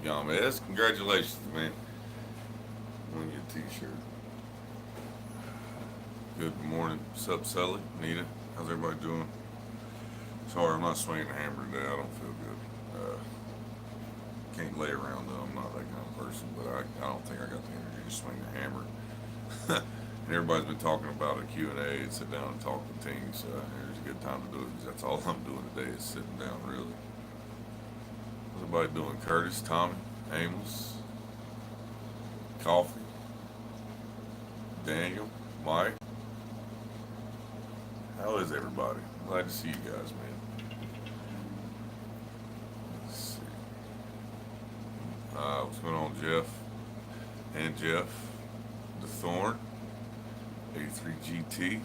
up, Yamez? Congratulations, man. On your t-shirt. Good morning. What's up, Sully? Nita? How's everybody doing? Sorry, I'm not swinging the hammer today. I don't feel good. Can't lay around though. I'm not that kind of person, but I don't think I got the energy to swing the hammer. And everybody's been talking about a Q&A and sit down and talk with Ting, so here's a good time to do it because that's all I'm doing today is sitting down, really. What's everybody doing? Curtis, Tommy, Amos, Coffee, Daniel, Mike. How is everybody? Glad to see you guys, man. Let's see. What's going on, Jeff? And Jeff, the Thorn, 83 GT.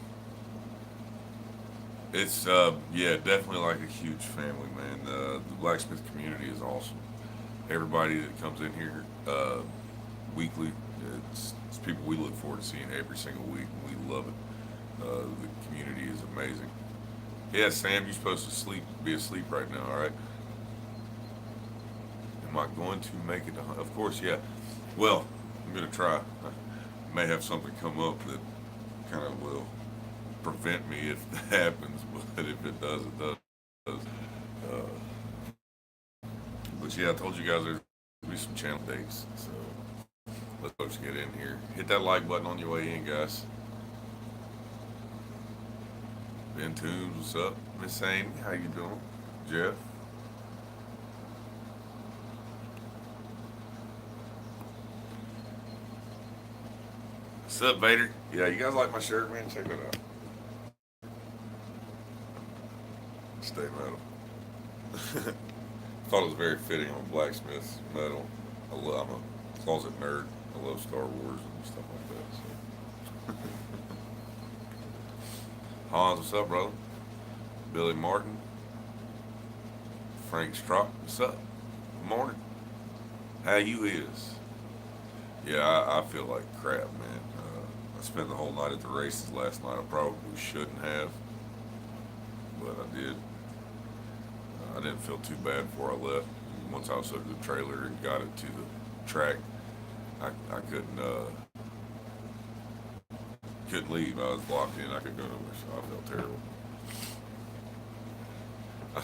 It's yeah, definitely like a huge family, man. The blacksmith community is awesome. Everybody that comes in here weekly, it's people we look forward to seeing every single week. And we love it. The community is amazing. Yeah, Sam, you're supposed to be asleep right now. All right. Am I going to make it? Of course, yeah. Well, I'm gonna try. I may have something come up that kind of will prevent me if that happens, but if it does, it does. But yeah, I told you guys there's gonna be some channel dates, so let's folks get in here. Hit that like button on your way in, guys. Ben Toombs, what's up? Miss Amy, how you doing? Jeff. What's up, Vader? Yeah, you guys like my shirt, man? Check it out. Stay metal. Thought it was very fitting on blacksmith metal. I'm a closet nerd. I love Star Wars and stuff like that. So. Hans, what's up, brother? Billy Martin, Frank Strock, what's up? Good morning. How you is? Yeah, I feel like crap, man. I spent the whole night at the races last night. I probably shouldn't have, but I did. I didn't feel too bad before I left. Once I was up to the trailer and got it to the track, I couldn't leave. I was locked in. I could go nowhere, so I felt terrible. I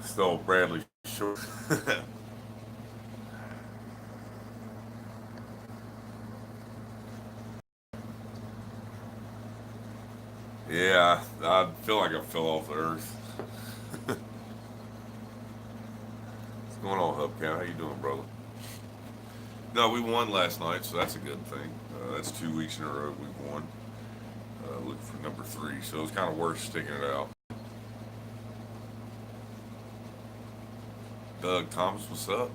stole Bradley Short. Yeah, I feel like I fell off the earth. What's going on, Hubcap? How you doing, brother? No, we won last night, so that's a good thing. That's 2 weeks in a row we've won. Looking for number 3, so it's kind of worth sticking it out. Doug Thomas, what's up?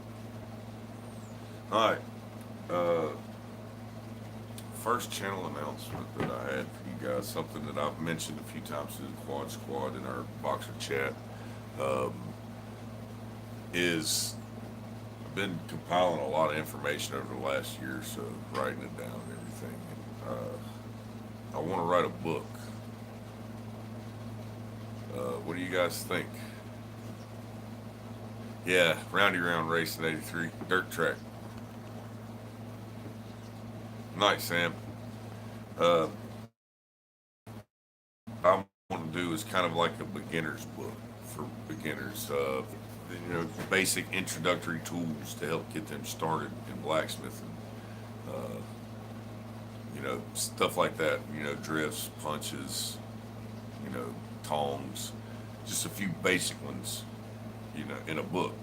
All right. Uh, First channel announcement that I had for you guys, something that I've mentioned a few times to the Quad Squad in our Boxer chat, um, is I've been compiling a lot of information over the last year or so, writing it down and everything. And, I want to write a book. What do you guys think? Yeah, Roundy Round Racing 83, dirt track. Nice, Sam. Uh, what I want to do is kind of like a beginner's book for beginners. Basic introductory tools to help get them started in blacksmithing. Uh, Stuff like that. Drifts, punches, tongs, just a few basic ones. In a book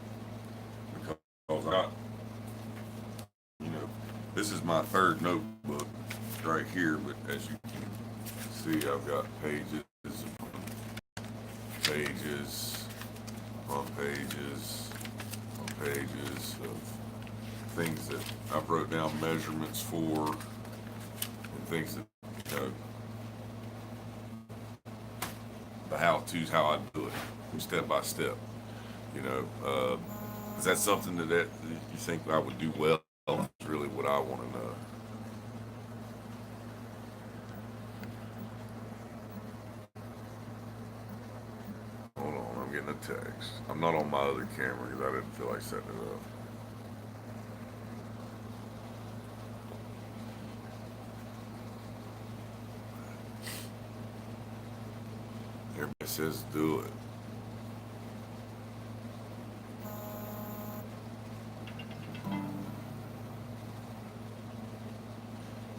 because this is my third notebook right here, but as you can see, I've got pages pages on pages on pages of things that I wrote down measurements for and things that, the how-tos, how I do it, step by step. Is that something that you think I would do well? That's really what I want to know. Hold on, I'm getting a text. I'm not on my other camera because I didn't feel like setting it up. Everybody says do it.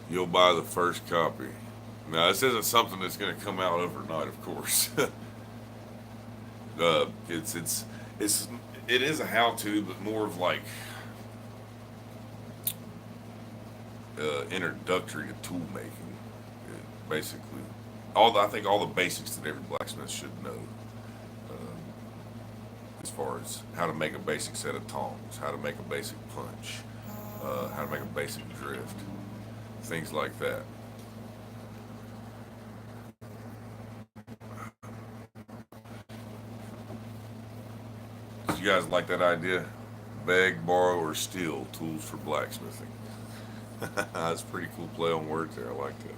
You'll buy the first copy. Now, this isn't something that's going to come out overnight, of course. It's it's it is a how-to, but more of like introductory to tool making. Basically, I think all the basics that every blacksmith should know, as far as how to make a basic set of tongs, how to make a basic punch, how to make a basic drift, things like that. You guys like that idea? Beg, borrow, or steal tools for blacksmithing. That's a pretty cool play on words there. I like that.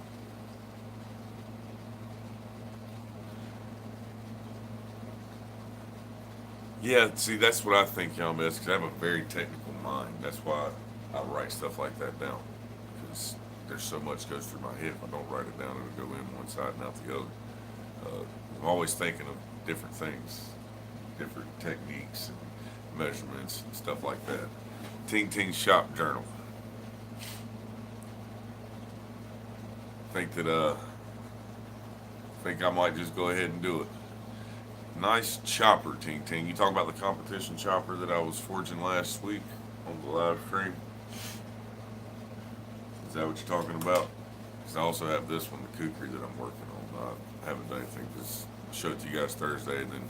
Yeah, see, that's what I think y'all miss because I have a very technical mind. That's why I write stuff like that down because there's so much goes through my head. If I don't write it down, it'll go in one side and out the other. Uh, I'm always thinking of different things, different techniques and measurements and stuff like that. Ting Ting Shop Journal. Think that think I might just go ahead and do it. Nice chopper, Ting Ting. You talking about the competition chopper that I was forging last week on the live stream? Is that what you're talking about? Because I also have this one, the kukri that I'm working on. I haven't done anything. Just showed it to you guys Thursday, and then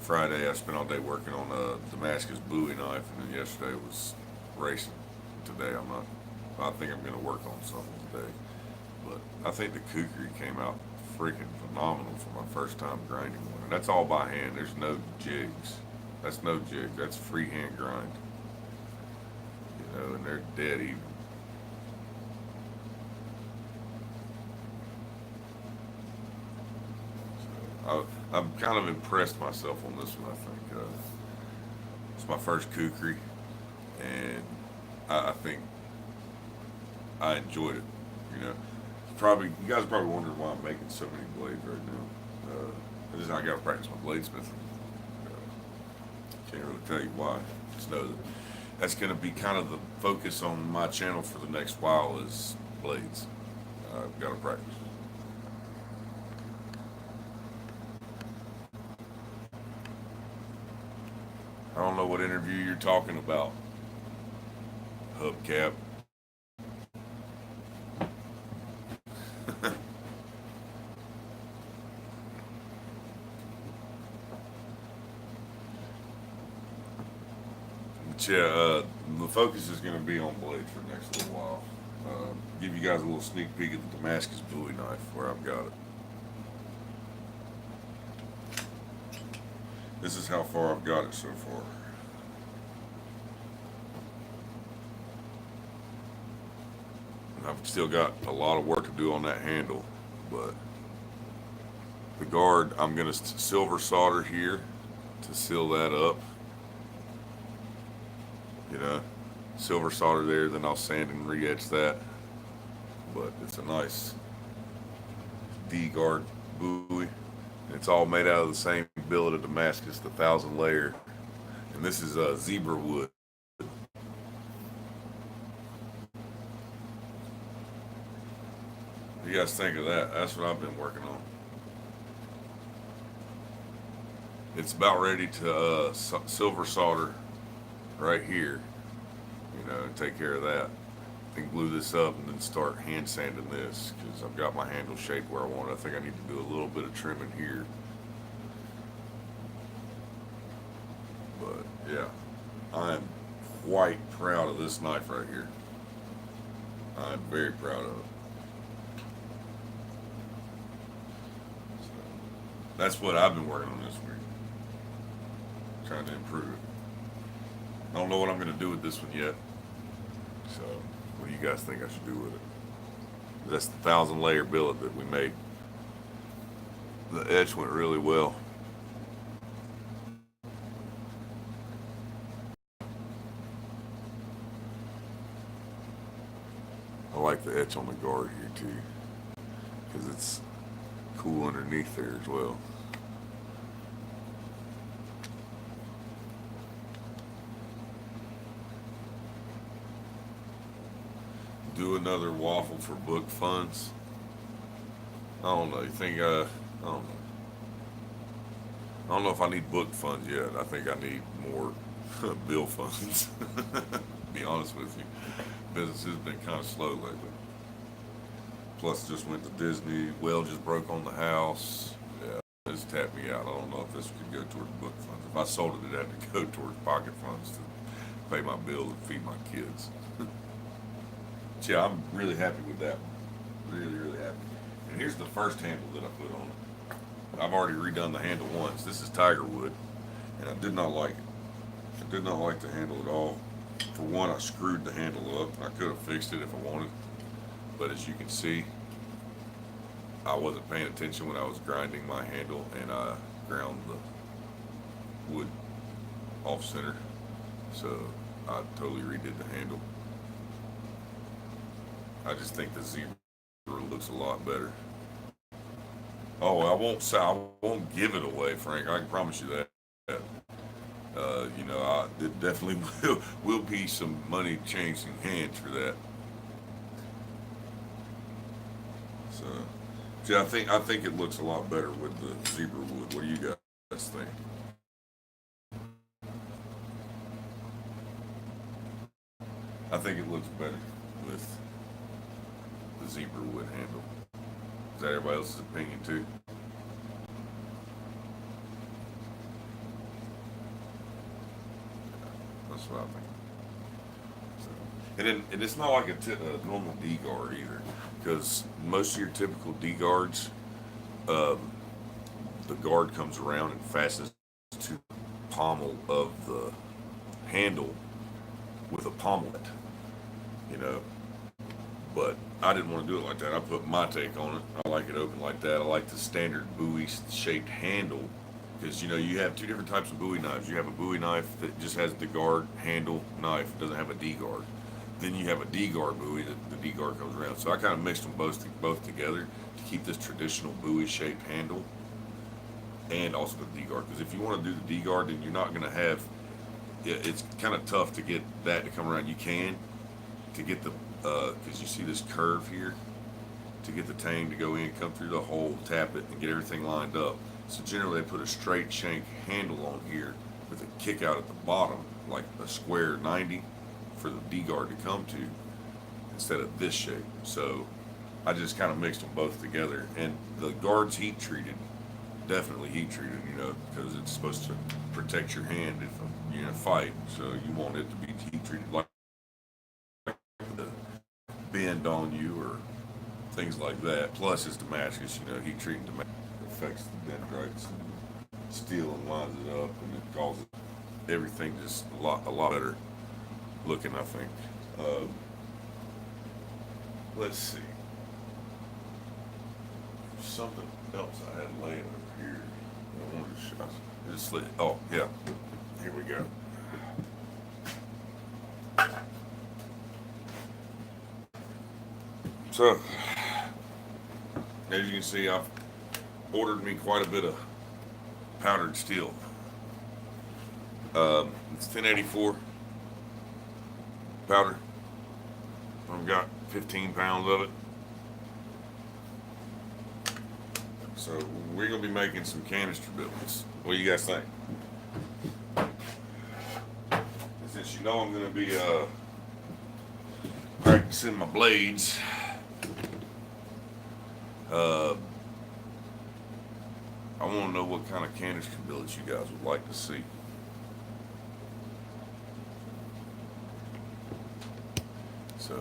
Friday I spent all day working on a Damascus Bowie knife, and then yesterday was racing. Today I'm not. I think I'm going to work on something today. But I think the kukri came out freaking phenomenal for my first time grinding one. And that's all by hand. There's no jigs. That's no jig. That's freehand grind. You know, and they're dead even. I'm kind of impressed myself on this one. I think it's my first kukri, and I think I enjoyed it. You know, probably you guys are probably wondering why I'm making so many blades right now. I got to practice my bladesmithing. Can't really tell you why. Just know that that's going to be kind of the focus on my channel for the next while is blades. I've got to practice. I don't know what interview you're talking about, hubcap. But yeah, the focus is going to be on blades for the next little while. Give you guys a little sneak peek at the Damascus Bowie knife where I've got it. This is how far I've got it so far. I've still got a lot of work to do on that handle, but the guard, I'm going to silver solder here to seal that up. You know, silver solder there, then I'll sand and re-etch that. But it's a nice D guard buoy. It's all made out of the same billet of Damascus, the 1,000 layer. And this is zebra wood. What do you guys think of that? That's what I've been working on. It's about ready to silver solder right here, you know, and take care of that. I can glue this up and then start hand sanding this because I've got my handle shaped where I want it. I think I need to do a little bit of trimming here. But yeah, I'm quite proud of this knife right here. I'm very proud of it. So that's what I've been working on this week, trying to improve it. I don't know what I'm going to do with this one yet. So, what do you guys think I should do with it? That's the 1,000 layer billet that we made. The etch went really well. like the etch on the guard here too, because it's cool underneath there as well. Do another waffle for book funds. I don't know. You think? I don't know. I don't know if I need book funds yet. I think I need more bill funds. Be honest with you, business has been kind of slow lately. Plus, just went to Disney. Well, just broke on the house. Yeah, it's tapped me out. I don't know if this could go towards book funds. If I sold it, it'd have to go towards pocket funds to pay my bills and feed my kids. So, yeah, I'm really happy with that one. Really, really happy. And here's the first handle that I put on it. I've already redone the handle once. This is tiger wood, and I did not like it. I did not like the handle at all. For one, I screwed the handle up. I could have fixed it if I wanted, but as you can see, I wasn't paying attention when I was grinding my handle, and I ground the wood off center. So I totally redid the handle. I just think the zebra looks a lot better. Oh, I won't give it away, Frank. I can promise you that. It definitely will be some money changing hands for that. So, yeah, I think it looks a lot better with the zebra wood. What do you guys think? I think it looks better with the zebra wood handle. Is that everybody else's opinion too? That's what I think. So, and it's not like a normal D guard either, because most of your typical D guards, um, the guard comes around and fastens to the pommel of the handle with a pommelet, you know. But I didn't want to do it like that. I put my take on it. I like it open like that. I like the standard buoy shaped handle because you have two different types of Bowie knives. You have a Bowie knife that just has the guard handle knife, it doesn't have a D guard. Then you have a D guard Bowie that the D guard comes around. So I kind of mixed them both together to keep this traditional Bowie shaped handle and also the D guard. Because if you want to do the D guard, then you're not going to have. It's kind of tough to get that to come around. You can to get the because you see this curve here to get the tang to go in, come through the hole, tap it, and get everything lined up. So generally they put a straight shank handle on here with a kick out at the bottom, like a square 90 for the D guard to come to instead of this shape. So I just kind of mixed them both together. And the guard's heat treated, definitely heat treated, because it's supposed to protect your hand if you're in a fight. So you want it to be heat treated like the bend on you or things like that. Plus it's Damascus, heat treating Damascus affects the dendrites and steel and lines it up, and it causes everything just a lot better looking, I think. Let's see. Something else I had laying over here. I wanted to show. Oh yeah, here we go. So, as you can see, I've ordered me quite a bit of powdered steel. It's 1084 powder. I've got 15 pounds of it. So we're gonna be making some canister builds. What do you guys think? Since I'm gonna be practicing my blades, I want to know what kind of canister builds you guys would like to see. So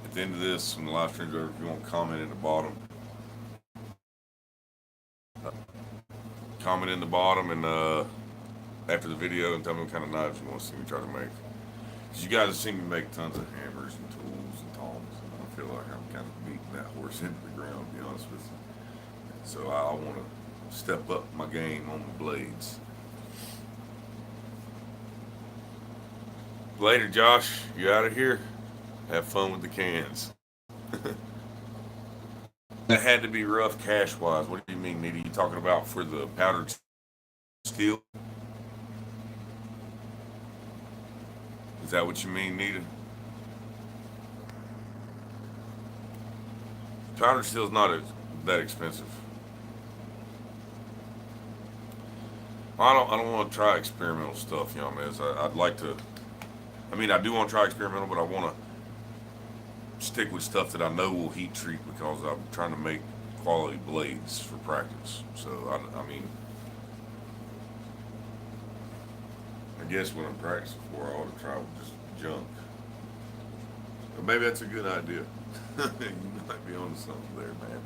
at the end of this, when the live stream's over, if you want to comment in the bottom, and after the video, and tell me what kind of knives you want to see me try to make. Because you guys have seen me make tons of hammers and tools and tongs, and I feel like I'm kind of beating that horse into the ground, to be honest with you. So I want to step up my game on the blades. Later, Josh. You out of here? Have fun with the cans. That had to be rough cash wise. What do you mean, Nita? You talking about for the powdered steel? Is that what you mean, Nita? Powdered steel's not that expensive. I don't want to try experimental stuff, you know, man. I'd like to. I mean, I do want to try experimental, but I want to stick with stuff that I know will heat treat because I'm trying to make quality blades for practice. So I mean, I guess when I'm practicing for, I ought to try with just junk. But maybe that's a good idea. You might be onto something there, man.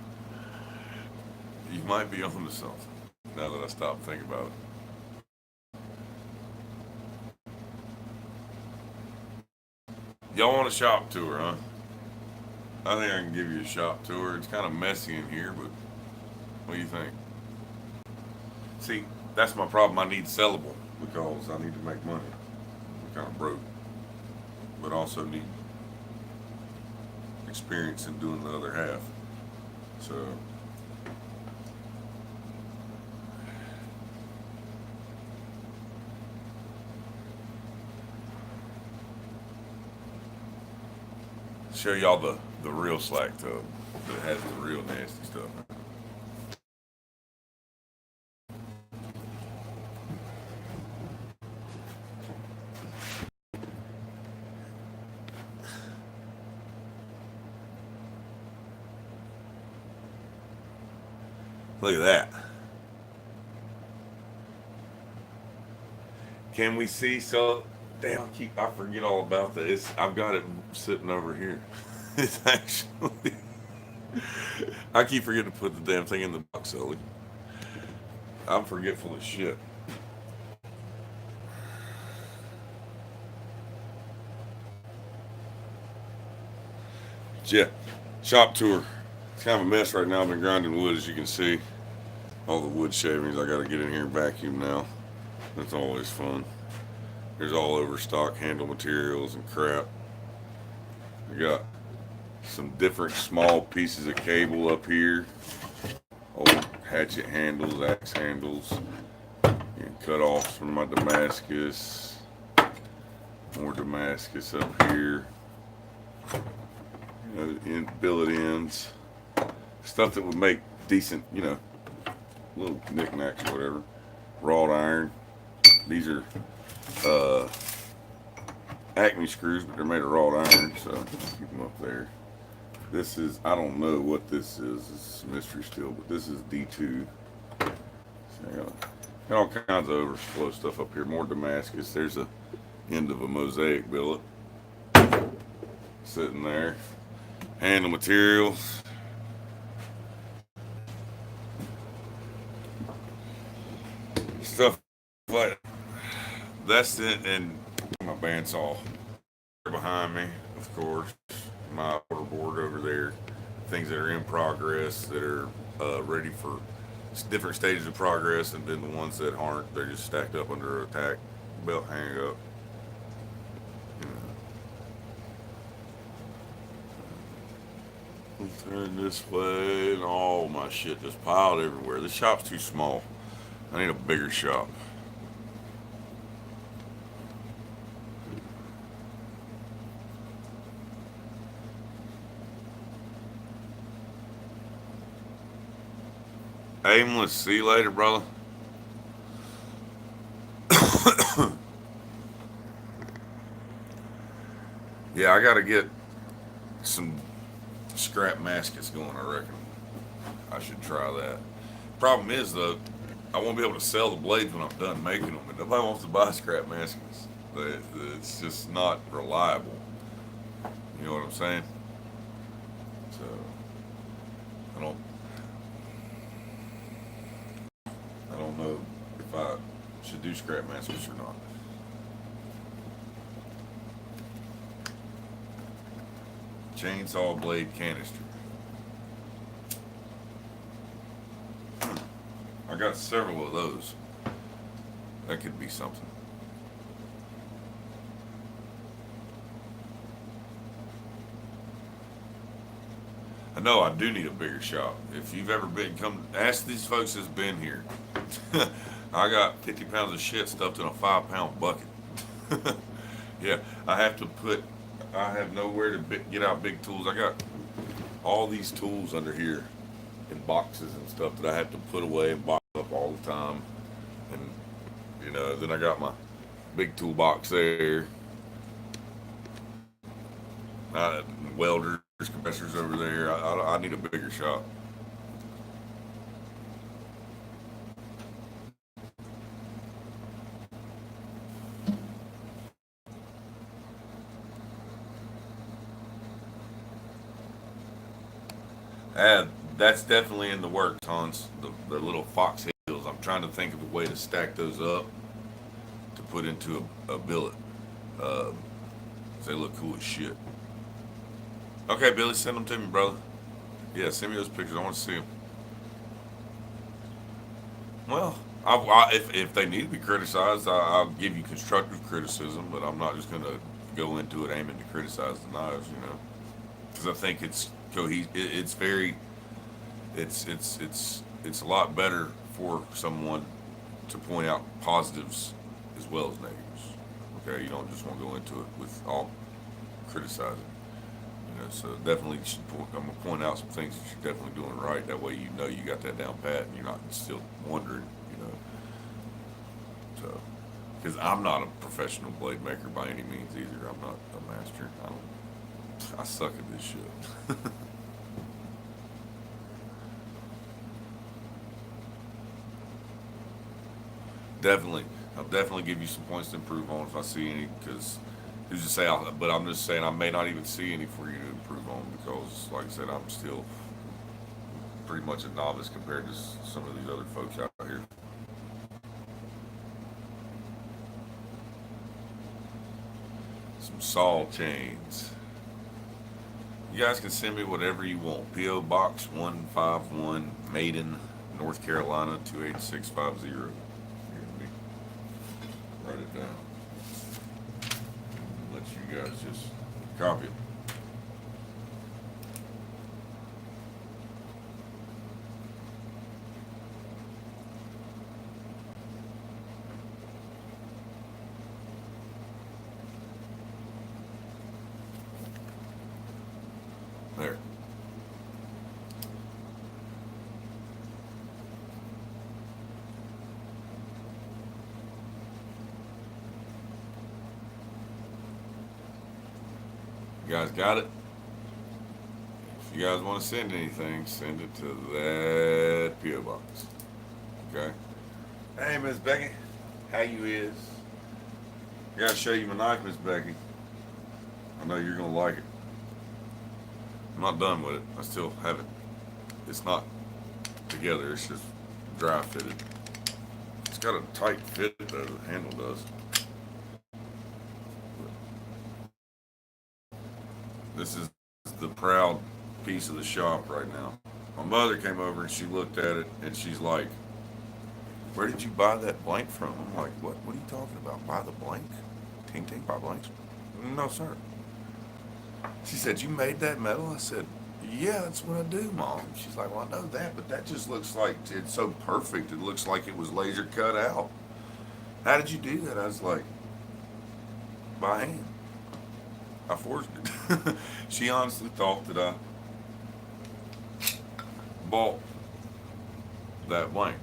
You might be onto something. Now that I stop thinking about it. Y'all want a shop tour, huh? I think I can give you a shop tour. It's kind of messy in here, but what do you think? See, that's my problem. I need sellable because I need to make money. I'm kind of broke, but also need experience in doing the other half. So, show y'all the real slack tub that has the real nasty stuff. Look at that. Can we see? So, damn, I forget all about this. I've got it sitting over here. It's actually. I keep forgetting to put the damn thing in the box, Ellie. I'm forgetful as shit. Yeah, shop tour. It's kind of a mess right now. I've been grinding wood, as you can see. All the wood shavings. I got to get in here and vacuum now. That's always fun. There's all overstock handle materials and crap. We got some different small pieces of cable up here. Old hatchet handles, axe handles, and cut offs from my Damascus. More Damascus up here. You know, billet ends. Stuff that would make decent, you know, little knickknacks or whatever. Wrought iron. These are uh, Acme screws, but they're made of wrought iron, so I'll keep them up there. This is, I don't know what this is. It's a mystery still, but this is D2. So got all kinds of overflow stuff up here. More Damascus. There's a end of a mosaic billet sitting there. Handle materials. Stuff like that's it, and my bandsaw behind me, of course. My order board over there. Things that are in progress, that are ready for different stages of progress, and then the ones that aren't, they're just stacked up under a tack belt hang up. You know. Turn this way, and all my shit just piled everywhere. This shop's too small. I need a bigger shop. Aimless. See you later, brother. Yeah, I gotta get some scrap maskets going, I reckon. I should try that. Problem is, though, I won't be able to sell the blades when I'm done making them, and nobody wants to buy scrap maskets. It's just not reliable. You know what I'm saying? So, I don't, I don't know if I should do scrap maskets or not. Chainsaw blade canister. I got several of those. That could be something. I know I do need a bigger shop. If you've ever been, come ask these folks that's been here. I got 50 pounds of shit stuffed in a 5 pound bucket. Yeah, I have to put. I have nowhere to get out big tools. I got all these tools under here in boxes and stuff that I have to put away and box up all the time. And then I got my big toolbox there. Welders, compressors over there. I need a bigger shop. Uh, that's definitely in the works, Hans. The little Fox Hills. I'm trying to think of a way to stack those up to put into a billet. Uh, they look cool as shit. Okay, Billy, send them to me, brother. Yeah, send me those pictures. I want to see them. Well, if they need to be criticized, I'll give you constructive criticism, but I'm not just going to go into it aiming to criticize the knives, because I think it's It's very, it's a lot better for someone to point out positives as well as negatives. Okay, you don't just want to go into it with all criticizing. So definitely, I'm gonna point out some things that you're definitely doing right. That way, you got that down pat, and you're not still wondering. So because I'm not a professional blade maker by any means either. I'm not a master. I suck at this shit. Definitely, I'll definitely give you some points to improve on if I see any. Because who's to say? But I'm just saying I may not even see any for you to improve on because, like I said, I'm still pretty much a novice compared to some of these other folks out here. Some saw chains. You guys can send me whatever you want. P.O. Box 151, Maiden, North Carolina 28650. Here, let me write it down. Let you guys just copy it. There. You guys got it? If you guys want to send anything, send it to that P.O. Box. Okay? Hey, Miss Becky. How you is? I gotta show you my knife, Miss Becky. I know you're gonna like it. I'm not done with it. I still have it. It's not together. It's just dry fitted. It's got a tight fit though. The handle does. This is the proud piece of the shop right now. My mother came over and she looked at it and she's like, "Where did you buy that blank from?" I'm like, "What? What are you talking about? Buy the blank? Ting Ting buy blanks?" "No, sir." She said, "You made that metal?" I said, "Yeah, that's what I do, Mom." She's like, "Well, I know that, but that just looks like it's so perfect. It looks like it was laser cut out. How did you do that?" I was like, "By hand. I forged it." She honestly thought that I bought that blank.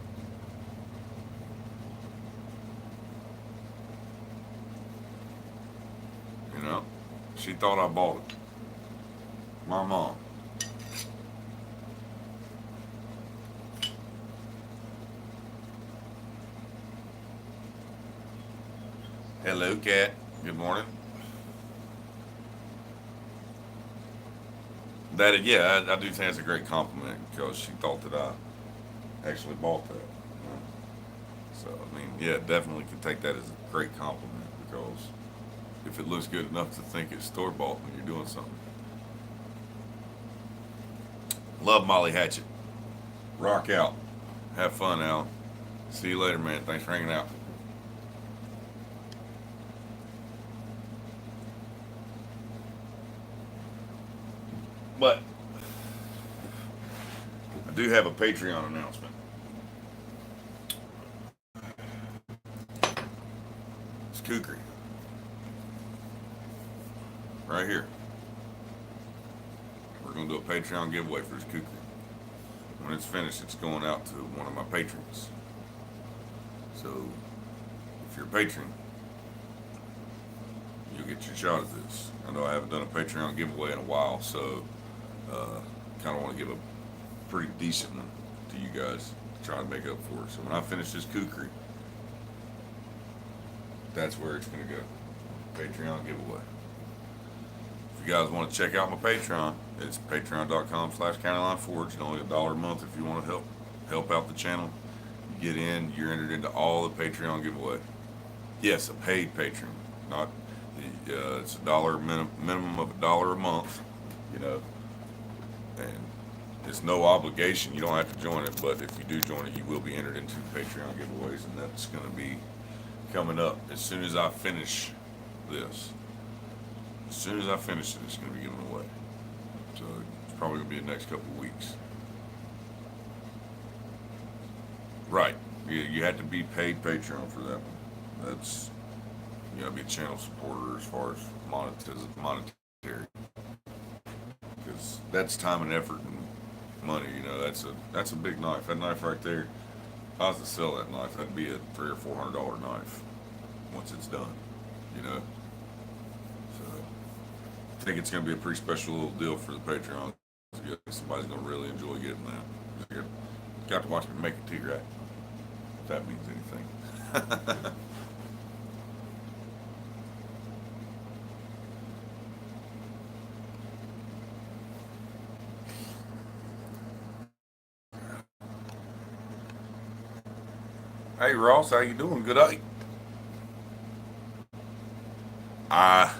You know, she thought I bought it. My mom. Hello, cat. Good morning. Yeah, I do think that's a great compliment because she thought that I actually bought that. So I mean, yeah, definitely can take that as a great compliment because if it looks good enough to think it's store bought when you're doing something. Love Molly Hatchet. Rock out. Have fun, Alan. See you later, man. Thanks for hanging out. But do have a Patreon announcement. It's Kukri. Right here. We're going to do a Patreon giveaway for this Kukri. When it's finished, it's going out to one of my patrons. So, if you're a patron, you'll get your shot at this. I know I haven't done a Patreon giveaway in a while, so kind of want to give a pretty decent one to you guys to try to make up for it. So when I finish this Kukri, that's where it's going to go. Patreon giveaway. If you guys want to check out my Patreon, it's patreon.com/countylineforge. It's only $1 a month if you want to help out the channel. You get in, you're entered into all the Patreon giveaway. Yes, a paid patron, not it's minimum of $1 a month, you know, and it's no obligation. You don't have to join it, but if you do join it, you will be entered into Patreon giveaways, and that's going to be coming up as soon as I finish this. As soon as I finish it, it's going to be given away. So it's probably going to be the next couple of weeks. Right. You have to be paid Patreon for that one. That's, you got to be a channel supporter as far as monetary. Because that's time and effort and money, you know, that's a big knife. That knife right there, if I was to sell that knife, that'd be a $300 or $400 knife once it's done, you know. So I think it's going to be a pretty special little deal for the Patreon. Somebody's going to really enjoy getting that. You got to watch me make it too, right? If that means anything. Hey Ross, how you doing? Good day. I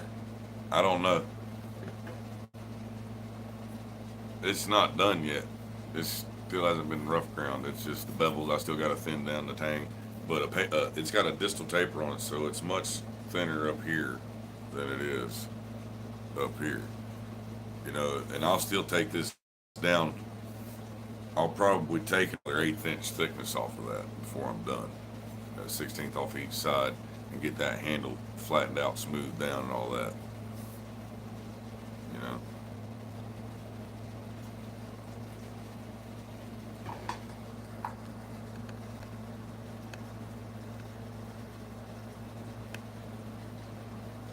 I don't know. It's not done yet. It still hasn't been rough ground. It's just the bevels. I still got to thin down the tang, but it's got a distal taper on it, so it's much thinner up here than it is up here. You know, and I'll still take this down. I'll probably take another 1/8 inch thickness off of that before I'm done. 1/16 off each side and get that handle flattened out, smoothed down, and all that. You know.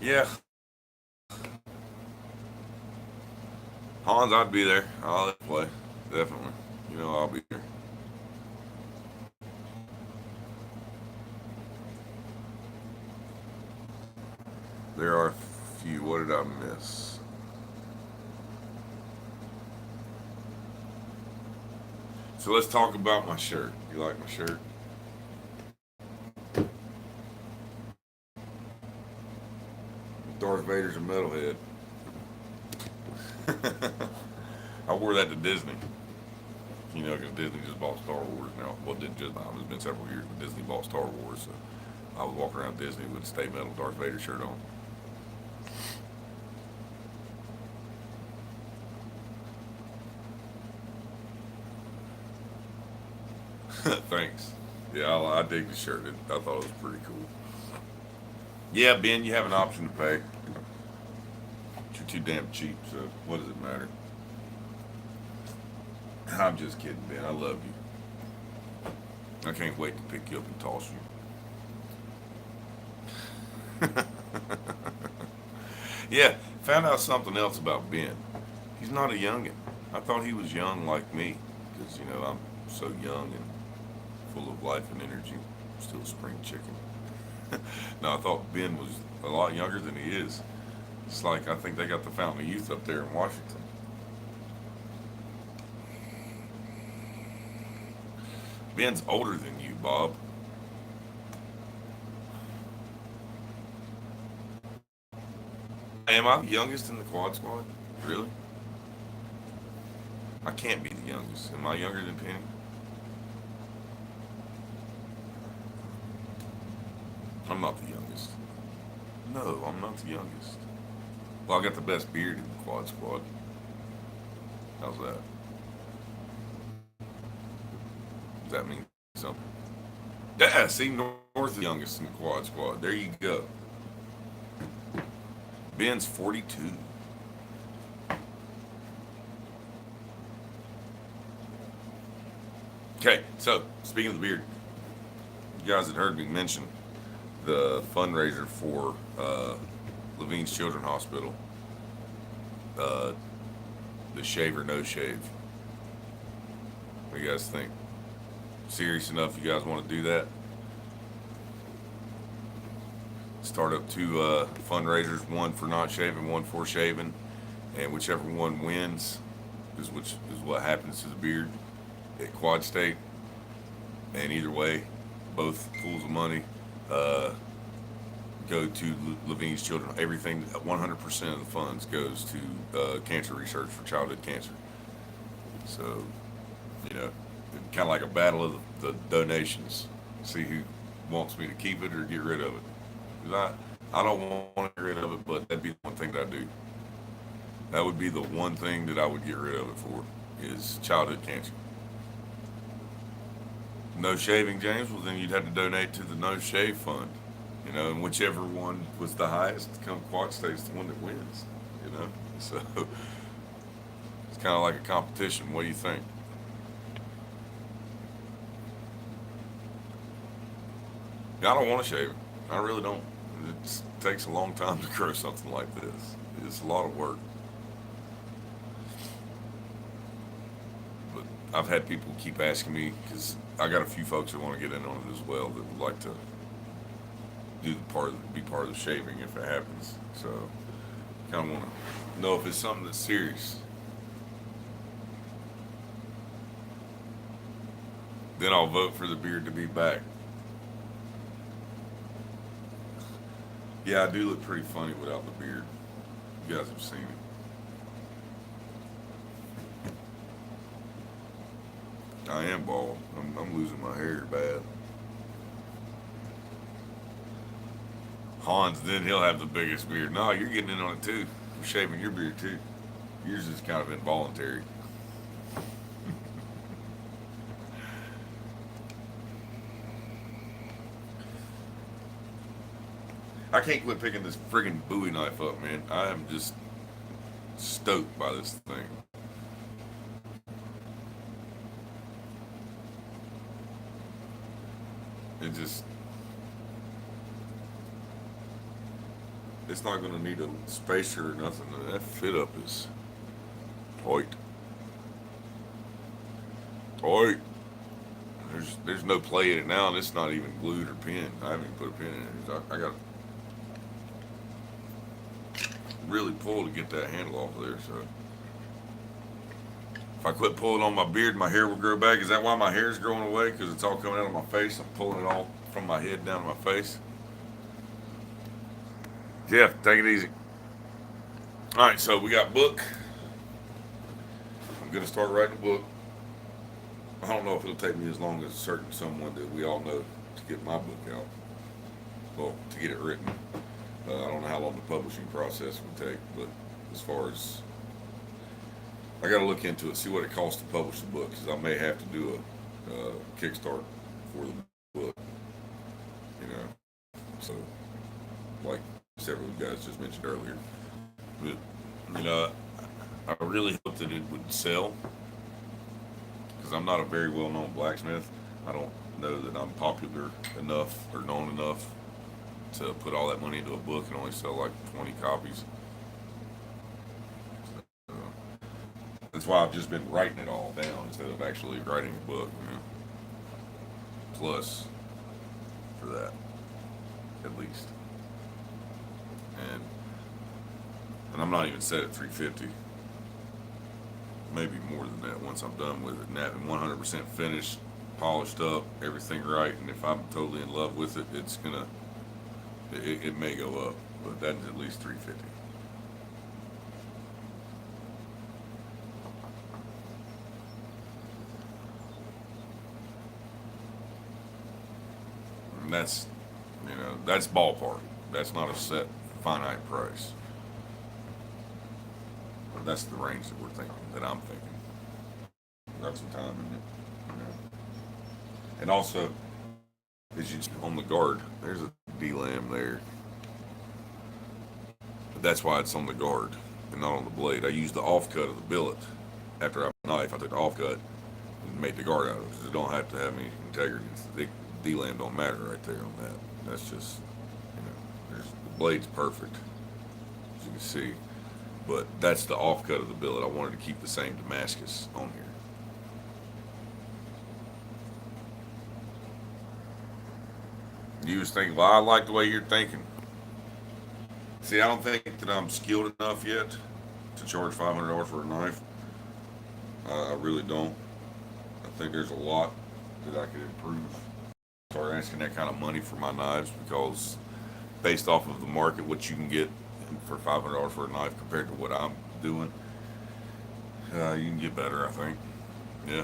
Yeah, Hans, I'd be there. I'll play definitely. You know, I'll be there. There are a few. What did I miss? So let's talk about my shirt. You like my shirt? Darth Vader's a metalhead. I wore that to Disney. You know, because Disney just bought Star Wars now. Well, it didn't just now. It's been several years, but Disney bought Star Wars. So I was walking around Disney with a Stay Metal Darth Vader shirt on. Thanks. Yeah, I dig the shirt. I thought it was pretty cool. Yeah, Ben, you have an option to pay. But you're too damn cheap, so what does it matter? I'm just kidding, Ben. I love you. I can't wait to pick you up and toss you. Yeah, found out something else about Ben. He's not a youngin'. I thought he was young like me, because, you know, I'm so young and full of life and energy. Still a spring chicken. No, I thought Ben was a lot younger than he is. It's like I think they got the Fountain of Youth up there in Washington. Ben's older than you, Bob. Am I the youngest in the quad squad? Really? I can't be the youngest. Am I younger than Penny? I'm not the youngest. No, I'm not the youngest. Well, I got the best beard in the quad squad. How's that? that means something. Yeah, see, North is the youngest in the quad squad. There you go. Ben's 42. Okay, so speaking of the beard, you guys had heard me mention the fundraiser for Levine's Children's Hospital, uh, the shave or no shave. What do you guys think? Serious enough? You guys want to do that? Start up two fundraisers, one for not shaving, one for shaving, and whichever one wins is what happens to the beard at Quad State. And either way, both pools of money go to Levine's Children. Everything, 100% of the funds goes to cancer research for childhood cancer. So, kind of like a battle of the donations. See who wants me to keep it or get rid of it. Because I don't want to get rid of it, but that'd be the one thing that I do. That would be the one thing that I would get rid of it for is childhood cancer. No shaving, James? Well, then you'd have to donate to the No Shave Fund. And whichever one was the highest, come Quad State's the one that wins. So it's kind of like a competition. What do you think? I don't want to shave it. I really don't. It takes a long time to grow something like this. It's a lot of work. But I've had people keep asking me because I got a few folks that want to get in on it as well that would like to be part of the shaving if it happens. So kind of want to know if it's something that's serious. Then I'll vote for the beard to be back. Yeah, I do look pretty funny without the beard. You guys have seen it. I am bald. I'm losing my hair bad. Hans, then he'll have the biggest beard. No, you're getting in on it too. You're shaving your beard too. Yours is kind of involuntary. I can't quit picking this friggin' Bowie knife up, man. I am just stoked by this thing. It just, it's not gonna need a spacer or nothing. That fit up is tight. Tight. There's no play in it now, and it's not even glued or pinned. I haven't even put a pin in it. I got to really pull to get that handle off of there. So if I quit pulling on my beard, my hair will grow back. Is that why my hair is growing away? Because it's all coming out of my face. I'm pulling it all from my head down to my face. Jeff, take it easy. All right, so we got book. I'm gonna start writing a book. I don't know if it'll take me as long as a certain someone that we all know to get my book out. Well, to get it written. I don't know how long the publishing process would take, but as far as I got to look into it, see what it costs to publish the book, because I may have to do a Kickstart for the book. So like several of you guys just mentioned earlier. But I really hope that it would sell, because I'm not a very well-known blacksmith. I don't know that I'm popular enough or known enough to put all that money into a book and only sell like 20 copies. That's why I've just been writing it all down instead of actually writing a book. Plus, for that, at least. And I'm not even set at 350. Maybe more than that once I'm done with it and having 100% finished, polished up, everything right. And if I'm totally in love with it, it may go up, but that's at least 350. And that's ballpark. That's not a set finite price. But that's the range that I'm thinking. Got some time in it. And also, as you on the guard, there's a D-lam there. But that's why it's on the guard and not on the blade. I used the offcut of the billet. After I knife, I took the offcut and made the guard out of it. Because it don't have to have any integrity. The D-lam don't matter right there on that. That's just, the blade's perfect, as you can see. But that's the offcut of the billet. I wanted to keep the same Damascus on here. You was thinking, well, I like the way you're thinking. See, I don't think that I'm skilled enough yet to charge $500 for a knife. I really don't. I think there's a lot that I could improve. Start asking that kind of money for my knives because, based off of the market, what you can get for $500 for a knife compared to what I'm doing, you can get better. I think. Yeah.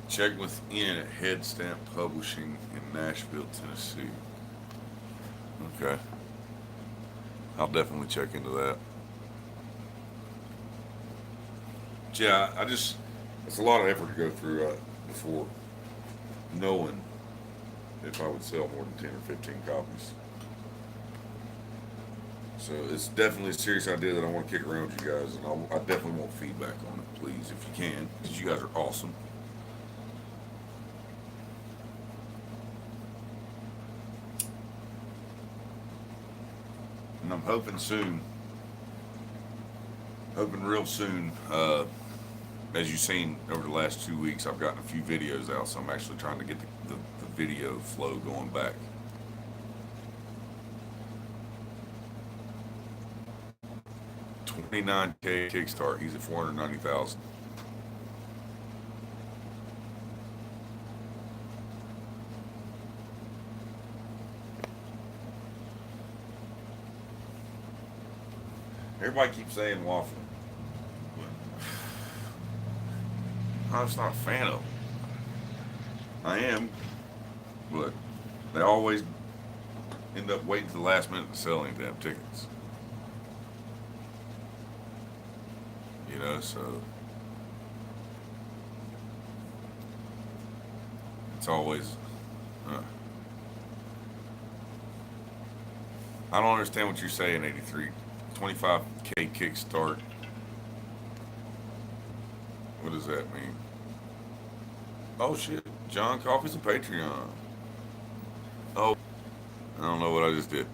Check within at Head Stamp Publishing in Nashville, Tennessee. Okay. I'll definitely check into that. Yeah, it's a lot of effort to go through before knowing if I would sell more than 10 or 15 copies. So it's definitely a serious idea that I want to kick around with you guys, and I definitely want feedback on it, please, if you can, because you guys are awesome. And I'm hoping soon, hoping real soon. As you've seen over the last 2 weeks, I've gotten a few videos out, so I'm actually trying to get the video flow going back. 29K Kickstart. He's at 490,000. Everybody keeps saying waffle. I'm just not a fan of them. I am, but they always end up waiting to the last minute to sell any damn tickets. So it's always. I don't understand what you're saying, 83. 25K kickstart. What does that mean? Oh shit. John Coffey's a Patreon. Oh, I don't know what I just did.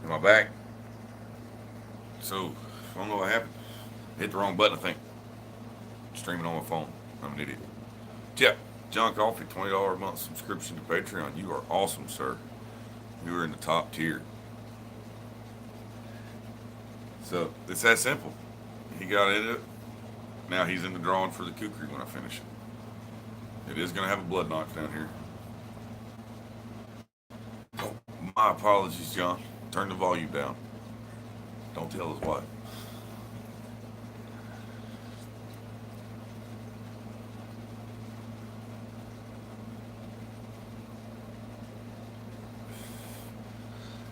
Am I back? So, I don't know what happened. Hit the wrong button, I think. Streaming on my phone. I'm an idiot. Yeah, John Coffey, $20 a month subscription to Patreon. You are awesome, sir. You are in the top tier. So, it's that simple. He got into it. Now he's in the drawing for the kukri when I finish it. It is going to have a blood notch down here. Oh, my apologies, John. Turn the volume down. Don't tell his wife.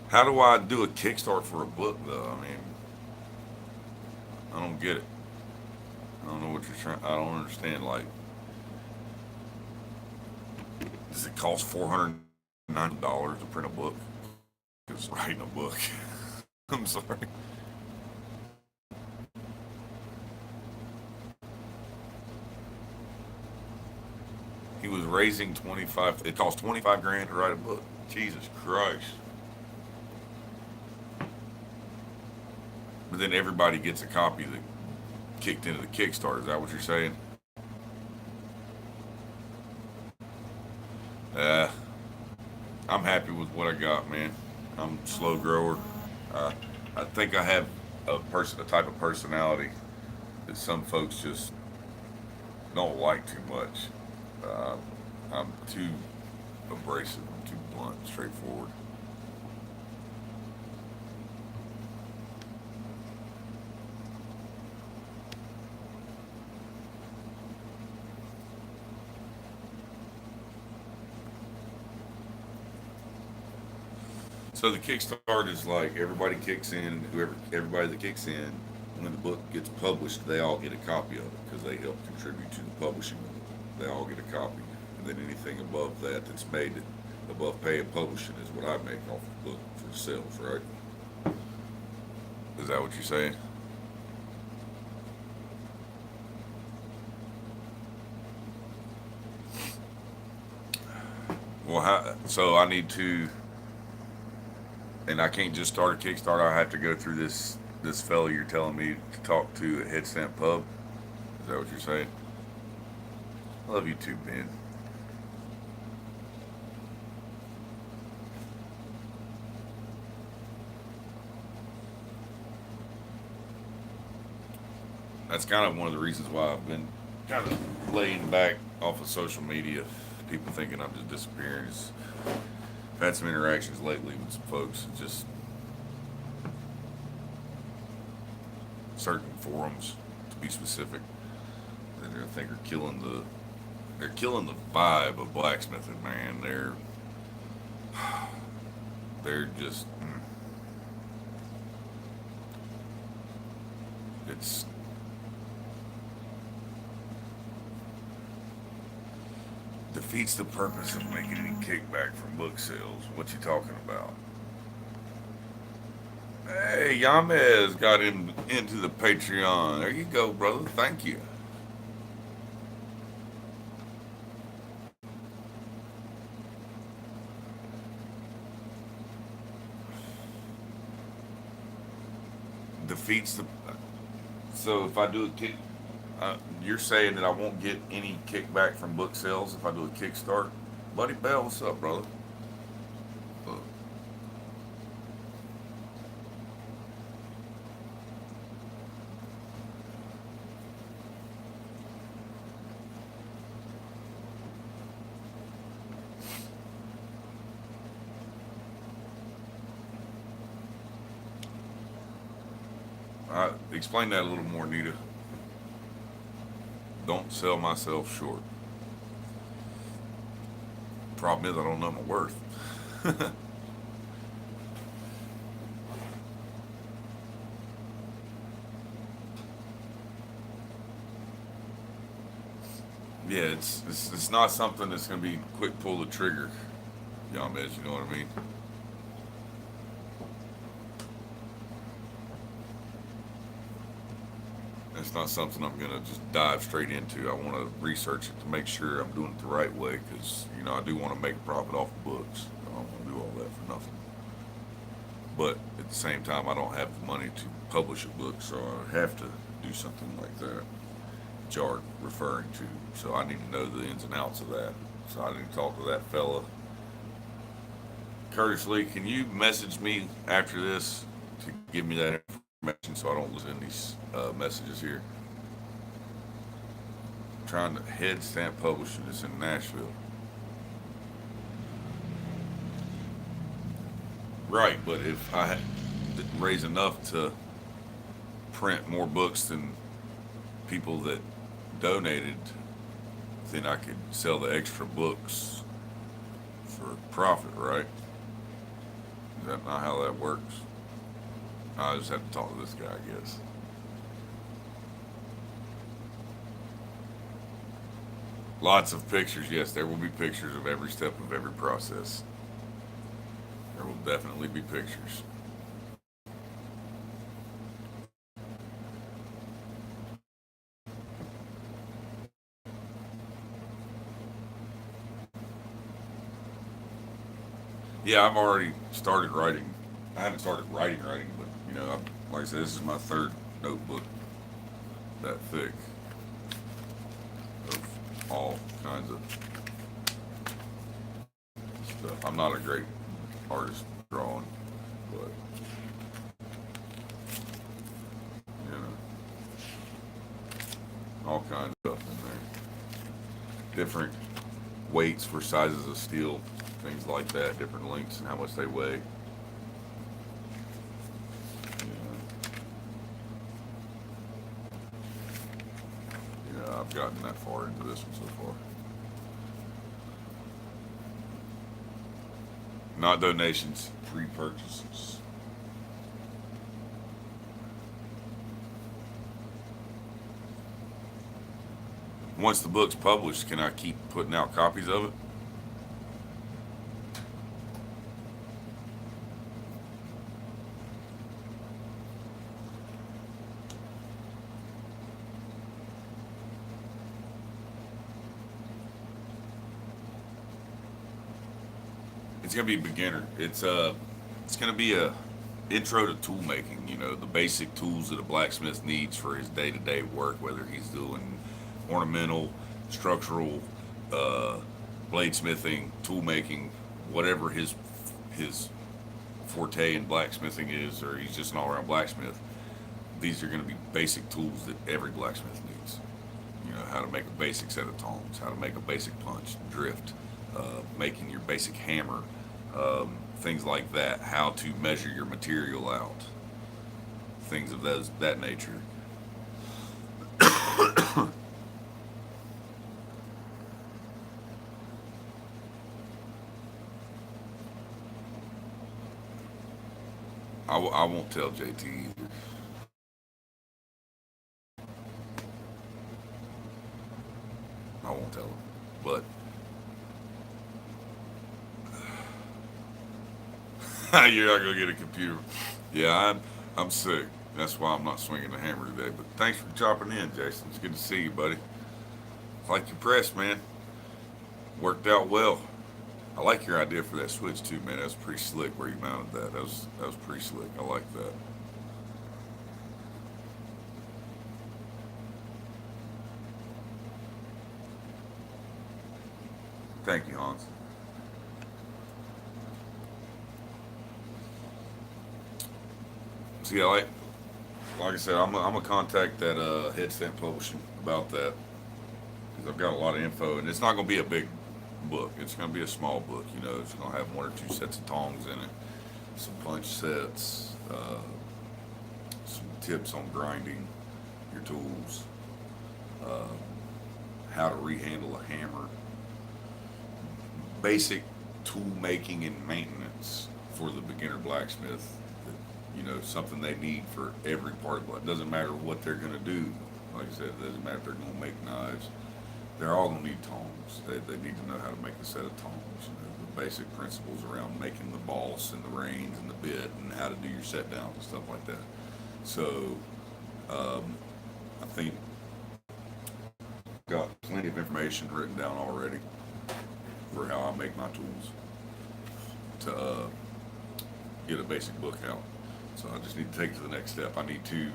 How do I do a Kickstart for a book, though? I mean, I don't get it. I don't know what you're trying. I don't understand. Like, does it cost $490 to print a book? Because writing a book. I'm sorry. He was raising 25. It cost 25 grand to write a book. Jesus Christ. But then everybody gets a copy that kicked into the Kickstarter. Is that what you're saying? Uh, I'm happy with what I got, man. I'm a slow grower. Uh, I think I have a type of personality that some folks just don't like too much. Uh, I'm too abrasive. I'm too blunt, straightforward. So the Kickstart is like everybody kicks in, everybody that kicks in, when the book gets published, they all get a copy of it because they help contribute to the publishing of it. They all get a copy, and then anything above that that's made above pay and publishing is what I make off the book for sales, right? Is that what you're saying? Well, so I need to, and I can't just start a Kickstarter. I have to go through this fellow you're telling me to talk to at Headstamp Pub. Is that what you're saying? I love you too, Ben. That's kind of one of the reasons why I've been kind of laying back off of social media. People thinking I'm just disappearing. I've had some interactions lately with some folks, and just certain forums, to be specific, that I think are killing the vibe of blacksmithing. Man, they're just it's defeats the purpose of making any kickback from book sales. What you talking about? Hey, Yamez got him into the Patreon. There you go, brother. Thank you. Defeats the. So if I do a kick, you're saying that I won't get any kickback from book sales if I do a Kickstart? Buddy Bell, what's up, brother? Uh, explain that a little more, Nita. Don't sell myself short. Problem is, I don't know my worth. Yeah, it's not something that's gonna be quick pull the trigger, Yamez. You know what I mean? It's not something I'm gonna just dive straight into. I want to research it to make sure I'm doing it the right way, because I do want to make a profit off the books. I don't want to do all that for nothing. But at the same time, I don't have the money to publish a book, so I have to do something like that, which you're referring to. So I need to know the ins and outs of that. So I need to talk to that fella. Curtis Lee, can you message me after this to give me that information so I don't lose in these messages here? I'm trying to head stamp publishing this in Nashville. Right, but if I raise enough to print more books than people that donated, then I could sell the extra books for profit, right? Is that not how that works? I just have to talk to this guy, I guess. Lots of pictures. Yes, there will be pictures of every step of every process. There will definitely be pictures. Yeah, I've already started writing. I haven't started writing, but like I said, this is my third notebook that thick of all kinds of stuff. I'm not a great artist drawing, but you know, all kinds of stuff in there. Different weights for sizes of steel, things like that. Different lengths and how much they weigh. Yeah, I've gotten that far into this one so far. Not donations, pre-purchases. Once the book's published, can I keep putting out copies of it? It's gonna be beginner. It's gonna be a intro to tool making. You know, the basic tools that a blacksmith needs for his day to day work, whether he's doing ornamental, structural, uh, bladesmithing, tool making, whatever his forte in blacksmithing is, or he's just an all around blacksmith. These are going to be basic tools that every blacksmith needs. You know, how to make a basic set of tongs, how to make a basic punch, drift, making your basic hammer, things like that, how to measure your material out, things of that nature. I won't tell JT either. I won't tell him. But you're not gonna get a computer. Yeah, I'm sick. That's why I'm not swinging the hammer today. But thanks for dropping in, Jason. It's good to see you, buddy. It's like your press, man. Worked out well. I like your idea for that switch too, man. That's pretty slick where you mounted that. That was pretty slick. I like that. Thank you, Hans. See, like I said, I'm gonna contact that Headstand Publishing about that because I've got a lot of info, and it's not gonna be a big book. It's gonna be a small book. You know, it's gonna have one or two sets of tongs in it, some punch sets, some tips on grinding your tools, uh, how to rehandle a hammer, basic tool making and maintenance for the beginner blacksmith. You know, something they need for every part of it. It doesn't matter what they're going to do. Like I said, it doesn't matter if they're going to make knives. They're all going to need tongs. They need to know how to make a set of tongs. You know, the basic principles around making the boss and the reins and the bit and how to do your set downs and stuff like that. So, I think I've got plenty of information written down already for how I make my tools to get a basic book out. So I just need to take it to the next step. I need to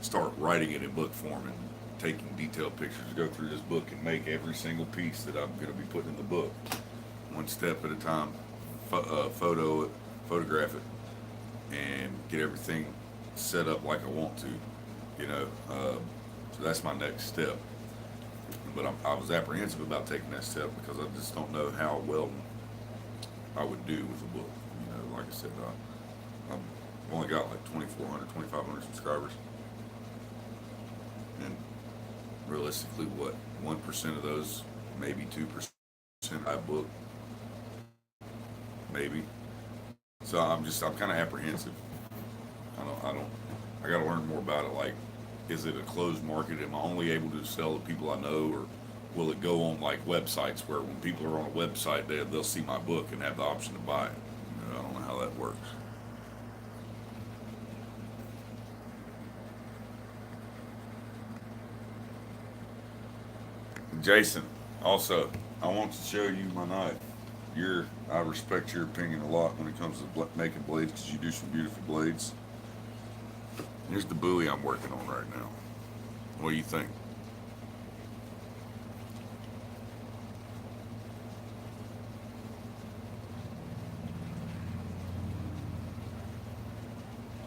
start writing it in book form and taking detailed pictures, go through this book and make every single piece that I'm going to be putting in the book, one step at a time. Photograph it, and get everything set up like I want to. You know, so that's my next step. But I was apprehensive about taking that step because I just don't know how well I would do with a book. You know, like I said, I've only got like 2,400, 2,500 subscribers, and realistically, what 1% of those, maybe 2%, I book, maybe. So I'm kind of apprehensive. I got to learn more about it. Like, is it a closed market? Am I only able to sell to people I know, or will it go on like websites where when people are on a website, they'll see my book and have the option to buy it? You know, I don't know how that works. Jason, also, I want to show you my knife. I respect your opinion a lot when it comes to making blades because you do some beautiful blades. Here's the buoy I'm working on right now. What do you think?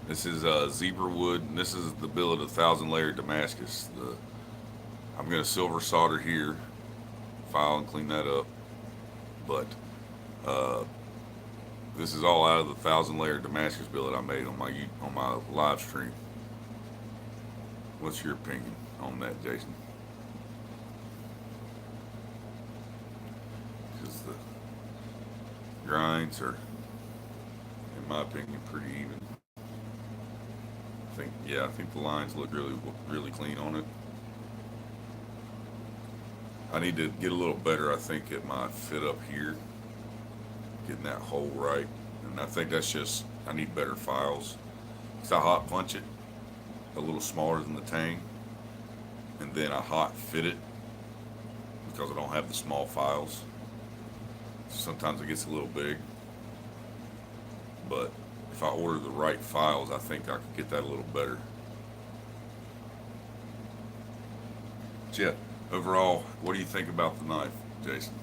This is zebra wood, and this is the billet of 1,000 layer Damascus. I'm going to silver solder here, file and clean that up. But uh, this is all out of the 1,000 layer Damascus billet I made on my live stream. What's your opinion on that, Jason? Because the grinds are in my opinion, pretty even. I think the lines look really clean on it. I need to get a little better, I think, at my fit up here, getting that hole right. And I think that's just, I need better files. So I hot punch it a little smaller than the Tang, and then I hot fit it because I don't have the small files. Sometimes it gets a little big, but if I order the right files, I think I could get that a little better. But yeah, overall, what do you think about the knife, Jason?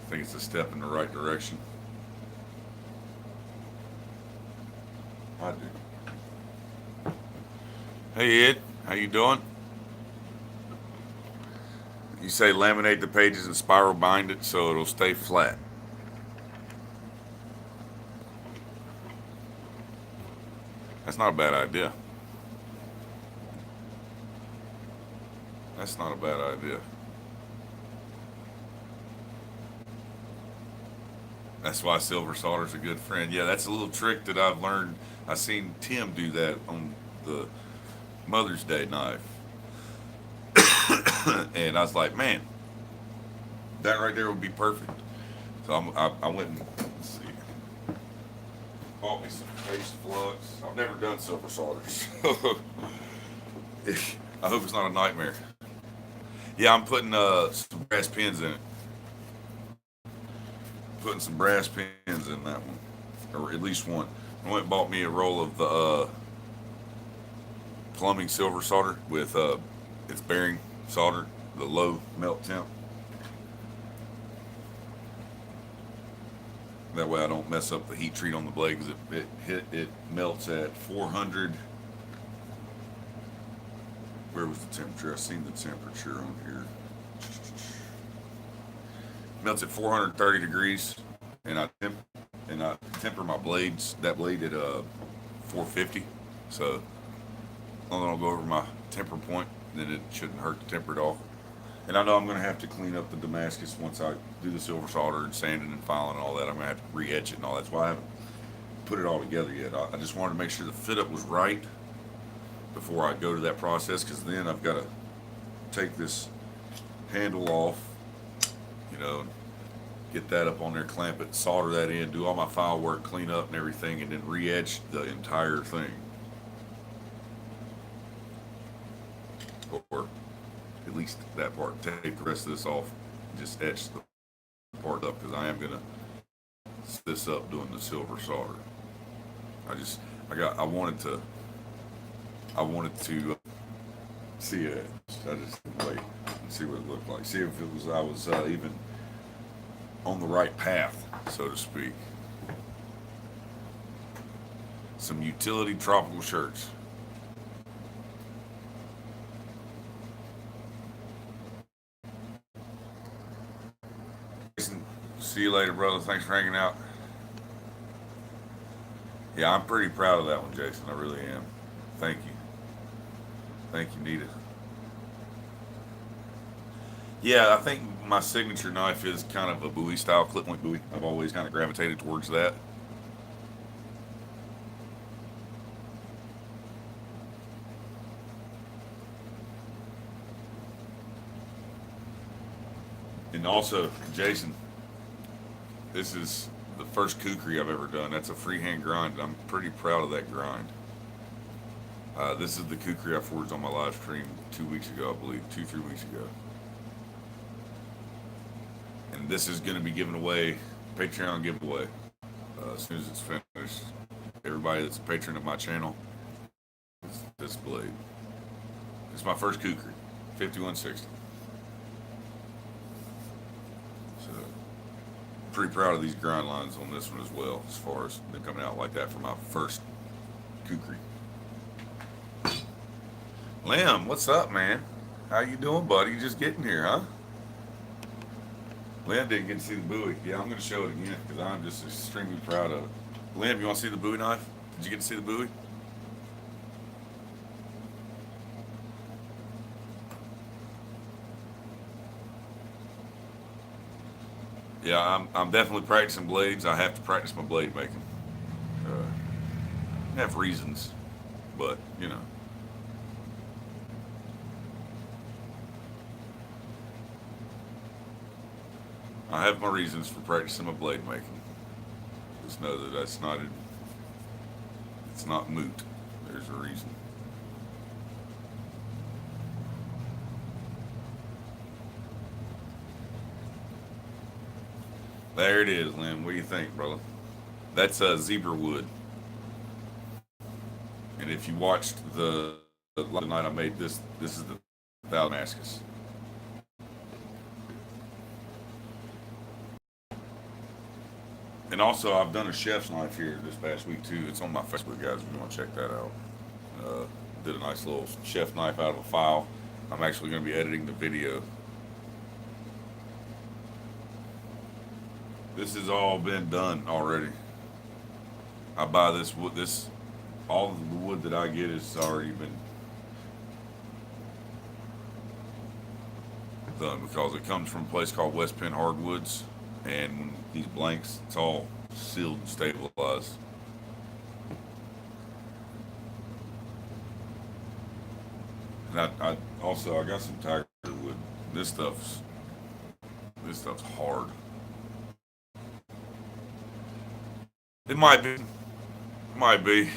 I think it's a step in the right direction. I do. Hey Ed, how you doing? You say laminate the pages and spiral bind it so it'll stay flat. That's not a bad idea. That's not a bad idea. That's why silver solder's a good friend. Yeah, that's a little trick that I've learned. I seen Tim do that on the Mother's Day knife, and I was like, man, that right there would be perfect. So I went and let's see, bought me some paste flux. I've never done silver solder, so I hope it's not a nightmare. Yeah, I'm putting some brass pins in it. Putting some brass pins in that one, or at least one. I went and bought me a roll of the plumbing silver solder with its bearing solder, the low melt temp. That way I don't mess up the heat treat on the blade because it melts at 400. Where was the temperature? I seen the temperature on here. Melts at 430 degrees, and I temper my blades, that blade at 450. So as long as I don't go over my temper point, then it shouldn't hurt to temper it off. And I know I'm going to have to clean up the Damascus once I do the silver solder and sanding and filing and all that. I'm going to have to re-etch it and all that. That's why I haven't put it all together yet. I just wanted to make sure the fit up was right before I go to that process, because then I've got to take this handle off, you know, get that up on there, clamp it, solder that in, do all my file work, clean up and everything, and then re-etch the entire thing. Or at least that part. Take the rest of this off, just etch the part up, because I am gonna set this up doing the silver solder. I wanted to see it. I just wait and see what it looked like. See if I was even on the right path, so to speak. Some utility tropical shirts. Jason, see you later, brother. Thanks for hanging out. Yeah, I'm pretty proud of that one, Jason. I really am. Thank you. Thank you, Nita. Yeah, I think my signature knife is kind of a Bowie style, clip point Bowie. I've always kind of gravitated towards that. And also, Jason, this is the first kukri I've ever done. That's a freehand grind. I'm pretty proud of that grind. This is the kukri I forged on my live stream 2 weeks ago, I believe, 3 weeks ago. And this is going to be given away, Patreon giveaway, as soon as it's finished. Everybody that's a patron of my channel, this blade. It's my first kukri, 5160. So, pretty proud of these grind lines on this one as well, as far as them coming out like that for my first kukri. Lim, what's up, man? How you doing, buddy? You just getting here, huh? Lim didn't get to see the Bowie. Yeah, I'm going to show it again because I'm just extremely proud of it. Lim, you want to see the Bowie knife? Did you get to see the Bowie? Yeah, I'm definitely practicing blades. I have to practice my blade making. I have reasons, but I have my reasons for practicing my blade making. Just know that it's not moot. There's a reason. There it is, Lynn. What do you think, brother? That's zebra wood. And if you watched the night I made this, this is the Damascus. And also, I've done a chef's knife here this past week too. It's on my Facebook, guys. If you want to check that out, uh, did a nice little chef knife out of a file. I'm actually going to be editing the video. This has all been done already. I buy this wood. This all of the wood that I get has already been done because it comes from a place called West Penn Hardwoods, and when these blanks, it's all sealed and stabilized. And I also I got some tiger wood. This stuff's this stuff's hard. It might be, might be.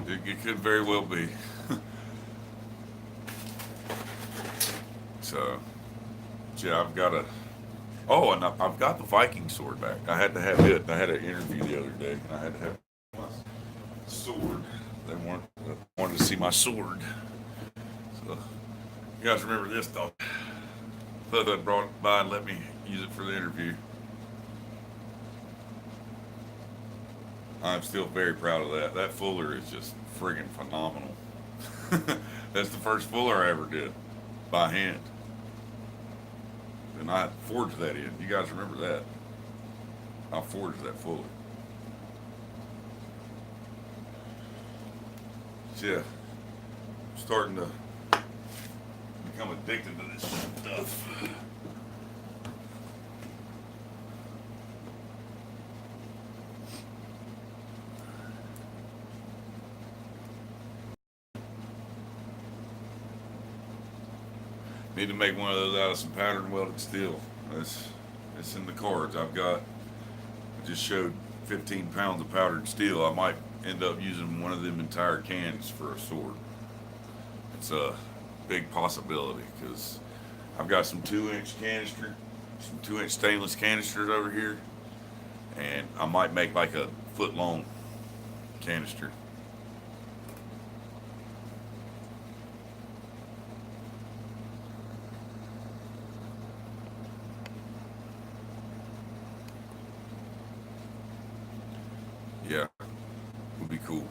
It could very well be. So, yeah, I've got a. Oh, and I've got the Viking sword back. I had to have it. I had an interview the other day, and I had to have my sword. They wanted to see my sword. So, you guys remember this dog? Thought I brought it by and let me use it for the interview. I'm still very proud of that. That fuller is just friggin' phenomenal. That's the first fuller I ever did by hand. And I forged that in. You guys remember that? I forged that fuller. So, yeah, I'm starting to become addicted to this stuff. Need to make one of those out of some pattern welded steel. That's it's in the cards. I just showed 15 pounds of powdered steel. I might end up using one of them entire cans for a sword. It's a big possibility because I've got some 2-inch canister, some 2-inch stainless canisters over here, and I might make like a foot long canister. Yeah, would be cool.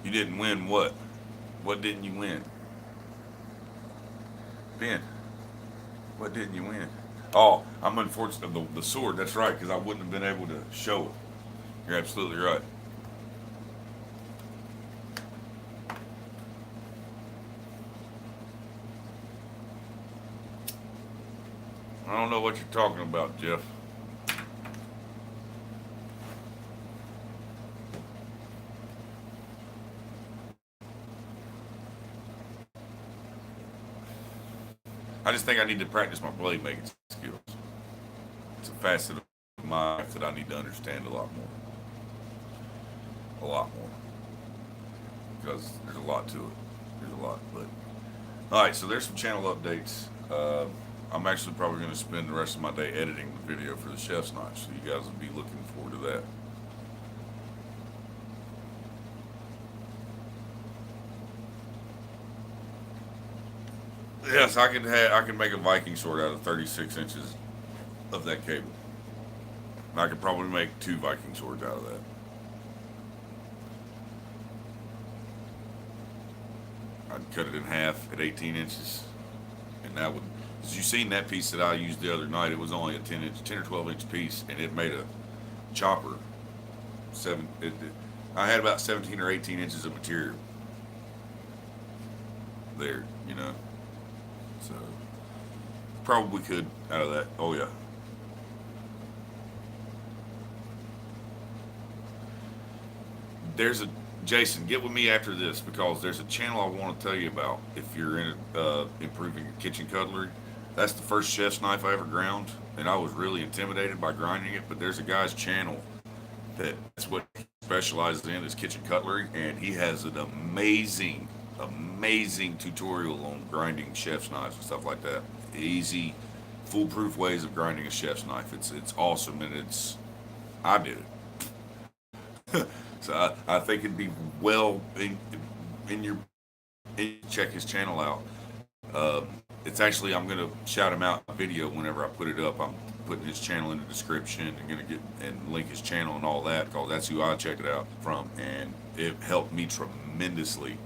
You didn't win what? What didn't you win? Ben, what didn't you win? Oh, I'm unfortunate. The sword, that's right, because I wouldn't have been able to show it. You're absolutely right. I don't know what you're talking about, Jeff. I just think I need to practice my blade making skills. It's a facet of my life that I need to understand a lot more. A lot more. Because there's a lot to it. There's a lot. But all right, so there's some channel updates. I'm actually probably going to spend the rest of my day editing the video for the chef's knife, so you guys will be looking forward to that. Yes, I can make a Viking sword out of 36 inches of that cable. And I could probably make 2 Viking swords out of that. I'd cut it in half at 18 inches, and that would. As you seen that piece that I used the other night, it was only a 10 or 12 inch piece, and it made a chopper. I had about 17 or 18 inches of material. there, you know. So probably could out of that. Oh yeah. There's a Jason, get with me after this because there's a channel I want to tell you about. If you're in improving your kitchen cutlery, that's the first chef's knife I ever ground, and I was really intimidated by grinding it. But there's a guy's channel that's what he specializes in is kitchen cutlery, and he has an amazing tutorial on grinding chef's knives and stuff like that. Easy, foolproof ways of grinding a chef's knife. It's awesome, and I did it. So I think it'd be well in your check his channel out. It's actually I'm gonna shout him out in a video whenever I put it up. I'm putting his channel in the description and gonna get and link his channel and all that because that's who I checked it out from, and it helped me tremendously.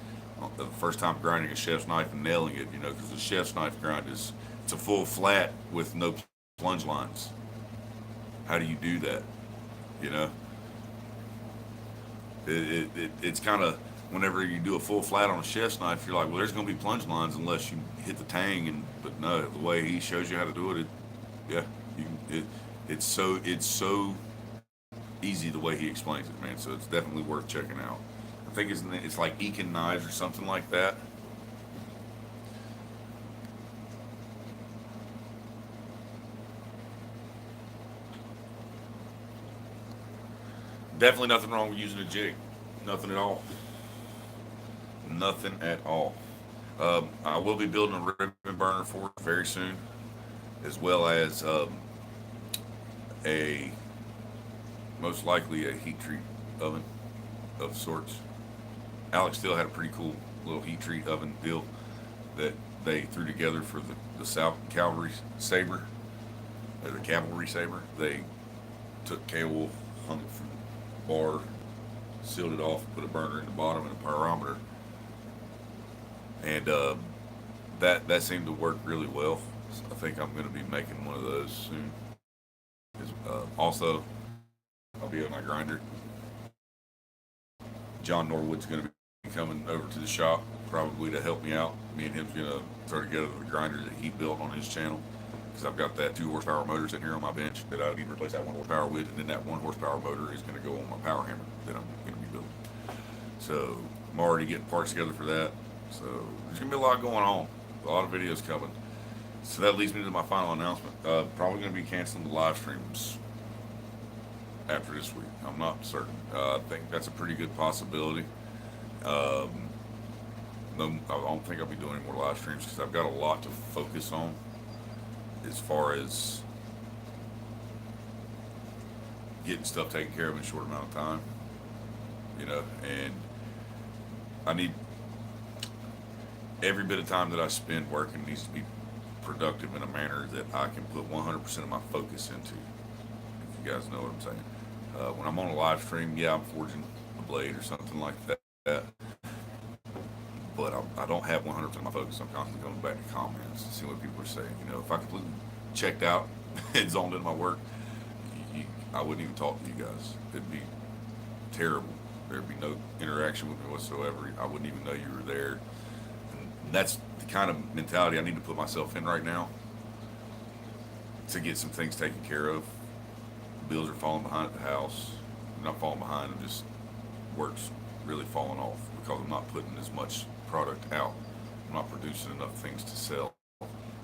The first time grinding a chef's knife and nailing it, you know, because the chef's knife grind it's a full flat with no plunge lines. How do you do that? You know, it's kind of whenever you do a full flat on a chef's knife, you're like, well, there's going to be plunge lines unless you hit the tang, and but no, the way he shows you how to do it, yeah, you can, it's so easy the way he explains it, man. So it's definitely worth checking out. I think it's like Ekin Knives or something like that. Definitely nothing wrong with using a jig. Nothing at all. Nothing at all. I will be building a ribbon burner for it very soon, as well as a most likely a heat treat oven of sorts. Alex still had a pretty cool little heat treat oven deal that they threw together for the South Cavalry Saber, or the Cavalry Saber. They took cable, hung it from the bar, sealed it off, put a burner in the bottom and a pyrometer, and that seemed to work really well. So I think I'm going to be making one of those soon. Also, I'll be on my grinder. John Norwood's going to be coming over to the shop probably to help me out. Me and him's going to throw together the grinder that he built on his channel because I've got that 2 horsepower motor sitting here on my bench that I need to replace that 1 horsepower with, and then that 1 horsepower motor is going to go on my power hammer that I'm going to be building. So I'm already getting parts together for that. So there's going to be a lot going on, a lot of videos coming. So that leads me to my final announcement. Probably going to be canceling the live streams after this week. I'm not certain. I think that's a pretty good possibility. No, I don't think I'll be doing any more live streams because I've got a lot to focus on as far as getting stuff taken care of in a short amount of time. You know, and I need every bit of time that I spend working needs to be productive in a manner that I can put 100% of my focus into. If you guys know what I'm saying. When I'm on a live stream, yeah, I'm forging a blade or something like that. But I don't have 100% of my focus. I'm constantly going back to comments and seeing what people are saying. You know, if I completely checked out and zoned into my work, I wouldn't even talk to you guys. It'd be terrible. There'd be no interaction with me whatsoever. I wouldn't even know you were there. And that's the kind of mentality I need to put myself in right now to get some things taken care of. Bills are falling behind at the house. I'm not falling behind. I'm just work's really falling off because I'm not putting as much product out. I'm not producing enough things to sell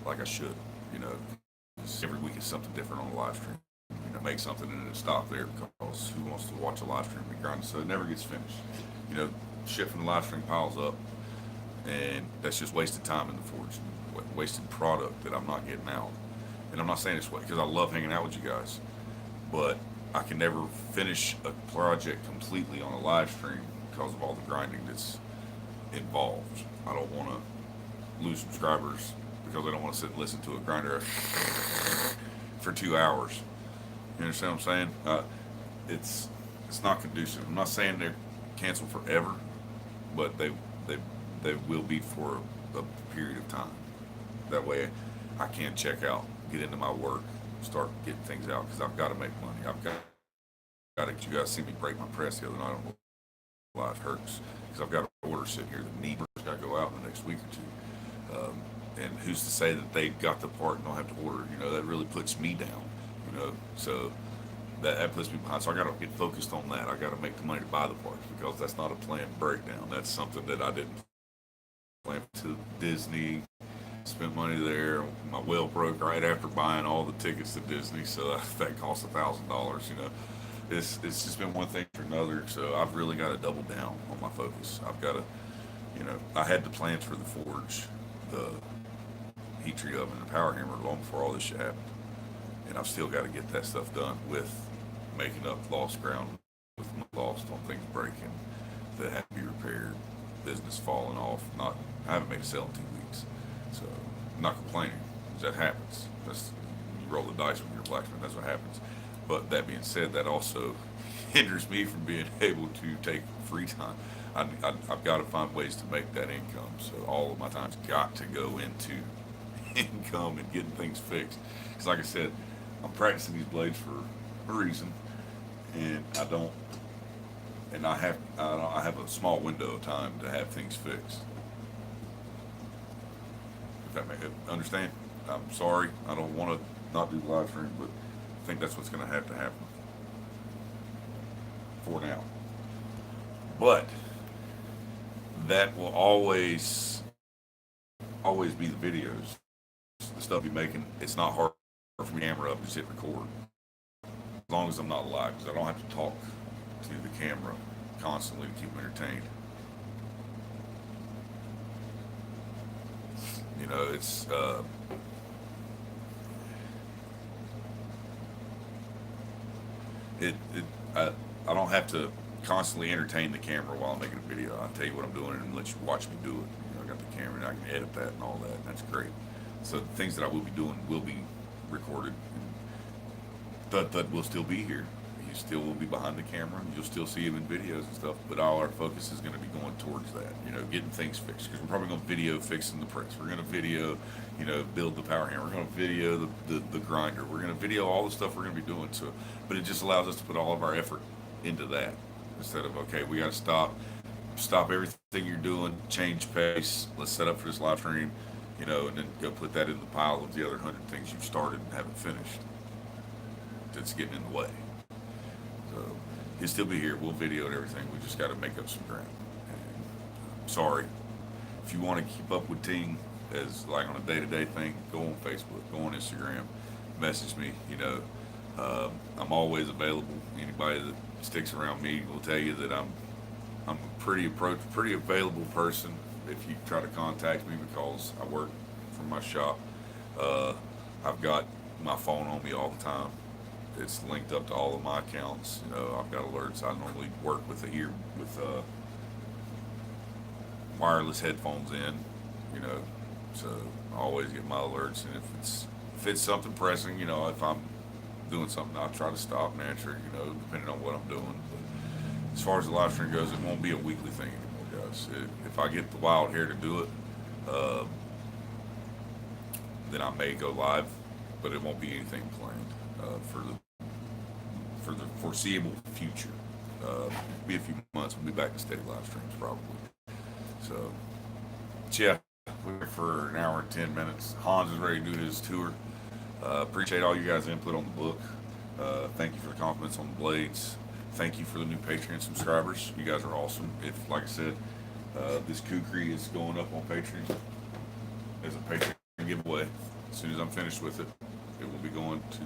like I should. You know, every week is something different on the live stream. You know, make something and then stop there because who wants to watch a live stream be grinding? So it never gets finished. You know, shit from the live stream piles up, and that's just wasted time in the forge, wasted product that I'm not getting out. And I'm not saying this way because I love hanging out with you guys, but I can never finish a project completely on a live stream because of all the grinding that's involved. I don't want to lose subscribers because I don't want to sit and listen to a grinder for 2 hours. You understand what I'm saying? It's not conducive. I'm not saying they're canceled forever, but they will be for a period of time. That way, I can check out, get into my work, start getting things out because I've got to make money. I've got to. You guys see me break my press the other night on live hurts because I've got an order sitting here that needs got to go out in the next week or two. And who's to say that they got the part and don't have to order? You know, that really puts me down. You know, so that puts me behind. So I got to get focused on that. I got to make the money to buy the parts because that's not a planned breakdown. That's something that I didn't plan to Disney. Spent money there. My well broke right after buying all the tickets to Disney, so that cost $1,000. You know, it's just been one thing for another. So I've really got to double down on my focus. I've got to, you know, I had the plans for the forge, the heat treat oven, and the power hammer long before all this shit happened, and I've still got to get that stuff done with making up lost ground, with lost on things breaking that have to be repaired, business falling off. Not I haven't made a sale in 2 weeks. So I'm not complaining, because that happens. That's, you roll the dice when you're a blacksmith, that's what happens. But that being said, that also hinders me from being able to take free time. I've got to find ways to make that income. So all of my time's got to go into income and getting things fixed. Because like I said, I'm practicing these blades for a reason, and I have a small window of time to have things fixed. If that make it understand. I'm sorry. I don't want to not do the live stream, but I think that's what's going to happen for now. But that will always be the videos, the stuff you're making. It's not hard for me to camera up and just hit record, as long as I'm not live, because I don't have to talk to the camera constantly to keep them entertained. You know, it's I don't have to constantly entertain the camera while I'm making a video. I'll tell you what I'm doing and let you watch me do it. You know, I got the camera and I can edit that and all that, and that's great. So the things that I will be doing will be recorded. Thud will still be here. He still will be behind the camera. You'll still see him in videos and stuff, but all our focus is going to be going towards that, you know, getting things fixed. Because we're probably going to video fixing the press. We're going to video, you know, build the power hammer. We're going to video the grinder. We're going to video all the stuff we're going to be doing. So, but it just allows us to put all of our effort into that instead of, okay, we got to stop everything you're doing, change pace. Let's set up for this live stream, you know, and then go put that in the pile of the other 100 things you've started and haven't finished. That's getting in the way. So he'll still be here. We'll video and everything. We just got to make up some ground. And, sorry. If you want to keep up with Ting as like on a day-to-day thing, go on Facebook, go on Instagram, message me. You know, I'm always available. Anybody that sticks around me will tell you that I'm a pretty available person if you try to contact me, because I work from my shop. I've got my phone on me all the time. It's linked up to all of my accounts. You know, I've got alerts. I normally work with wireless headphones in. You know, so I always get my alerts. And if it's something pressing, you know, if I'm doing something, I'll try to stop and answer. You know, depending on what I'm doing. But as far as the live stream goes, it won't be a weekly thing anymore, guys. If I get the wild hair to do it, then I may go live, but it won't be anything planned for the foreseeable future. Be a few months. We'll be back to steady live streams probably. So, yeah, we're for an hour and 10 minutes. Hans is ready to do his tour. Appreciate all you guys' input on the book. Thank you for the compliments on the blades. Thank you for the new Patreon subscribers. You guys are awesome. If, like I said, this kukri is going up on Patreon as a Patreon giveaway. As soon as I'm finished with it, it will be going to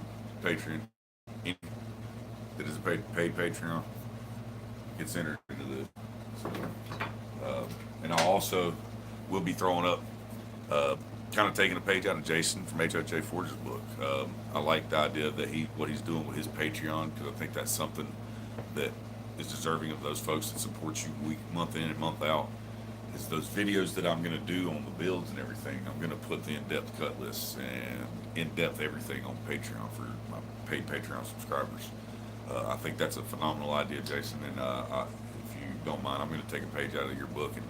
Patreon. That is a paid Patreon gets entered into this. So, and I also will be throwing up, kind of taking a page out of Jason from HOJ Forge's book. I like the idea that what he's doing with his Patreon, because I think that's something that is deserving of those folks that support you month in and month out. Is those videos that I'm going to do on the builds and everything. I'm going to put the in-depth cut lists and in-depth everything on Patreon for my paid Patreon subscribers. I think that's a phenomenal idea, Jason, and if you don't mind, I'm going to take a page out of your book and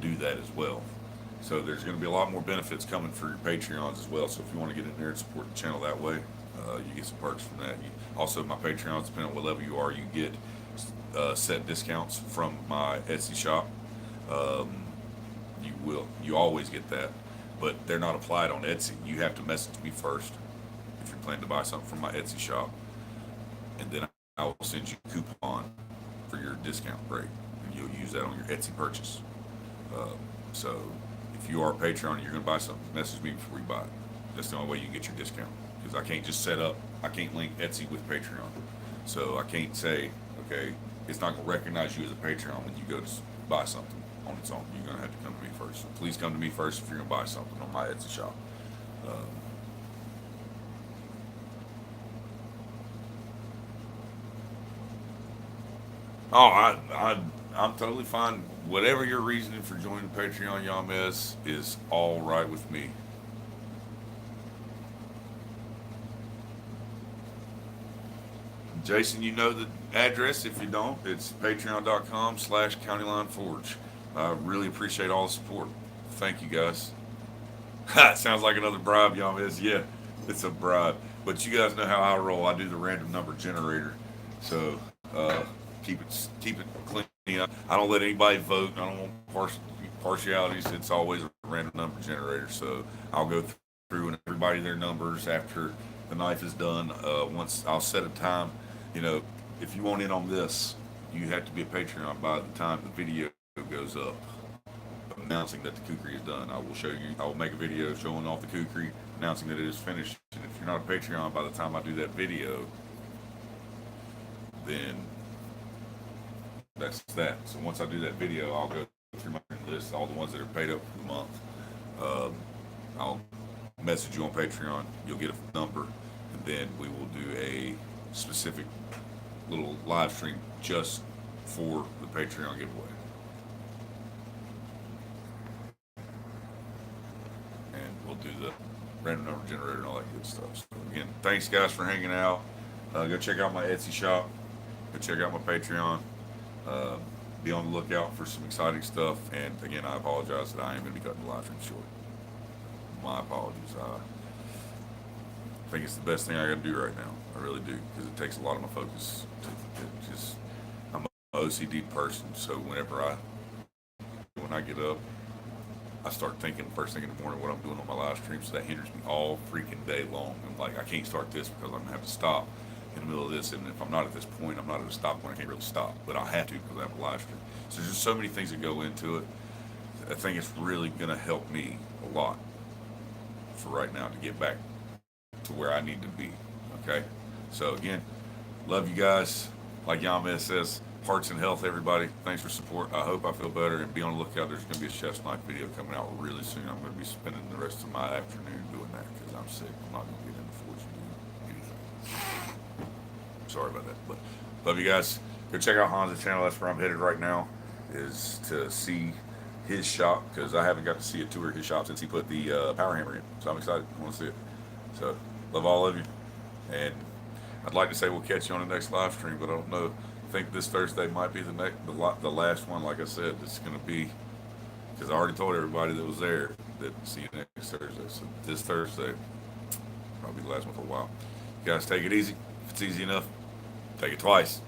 do that as well. So there's going to be a lot more benefits coming for your Patreons as well, so if you want to get in there and support the channel that way, you get some perks from that. Also, my Patreons, depending on what level you are, you get set discounts from my Etsy shop. You will. You always get that, but they're not applied on Etsy. You have to message me first if you're planning to buy something from my Etsy shop, and then I will send you a coupon for your discount rate, and you'll use that on your Etsy purchase. Uh, so if you are a Patreon and you're going to buy something, message me before you buy it. That's the only way you can get your discount, because I can't just set up. I can't link Etsy with Patreon, so I can't say, okay, it's not going to recognize you as a Patreon when you go to buy something on its own. You're going to have to come to me first. So please come to me first if you're going to buy something on my Etsy shop. Um, oh, I'm totally fine. Whatever your reasoning for joining Patreon, Yamez, is all right with me. Jason, you know the address. If you don't, it's patreon.com/countylineforge. I really appreciate all the support. Thank you, guys. It sounds like another bribe, y'all. Is yeah, it's a bribe. But you guys know how I roll. I do the random number generator, so keep it clean. I don't let anybody vote. I don't want partialities. It's always a random number generator. So I'll go through and everybody their numbers after the knife is done. Once I'll set a time. You know, if you want in on this, you have to be a Patreon by the time the video goes up announcing that the kukri is done. I will show you. I will make a video showing off the kukri, announcing that it is finished. And if you're not a Patreon by the time I do that video, then that's that. So once I do that video, I'll go through my list, all the ones that are paid up for the month. Um, I'll message you on Patreon. You'll get a number, and then we will do a specific little live stream just for the Patreon giveaway. And we'll do the random number generator and all that good stuff. So again, thanks guys for hanging out. Go check out my Etsy shop. Go check out my Patreon. Uh, be on the lookout for some exciting stuff. And again, I apologize that I am going to be cutting the live stream short. My apologies. I think it's the best thing I got to do right now. I really do, because it takes a lot of my focus. I'm an OCD person, so when I get up, I start thinking first thing in the morning what I'm doing on my live stream, so that hinders me all freaking day long. I'm like, I can't start this because I'm gonna have to stop in the middle of this, and if I'm not at this point, I'm not at a stop point. I can't really stop, but I have to because I have a live stream. So there's just so many things that go into it. I think it's really gonna help me a lot for right now to get back to where I need to be. Okay, so again, love you guys. Like Yamez says, hearts and health, everybody. Thanks for support. I hope I feel better, and be on the lookout. There's going to be a chef's knife video coming out really soon. I'm going to be spending the rest of my afternoon doing that because I'm sick. I'm not going to get in the fortune doing anything. Sorry about that, but love you guys. Go check out Han's channel. That's where I'm headed right now, is to see his shop, because I haven't got to see a tour of his shop since he put the power hammer in. So I'm excited. I want to see it. So love all of you, and I'd like to say we'll catch you on the next live stream, but I don't know. I think this Thursday might be the last one. Like I said, it's going to be, because I already told everybody that was there that see you next Thursday. So this Thursday probably the last one for a while. You guys take it easy. If it's easy enough, take it twice.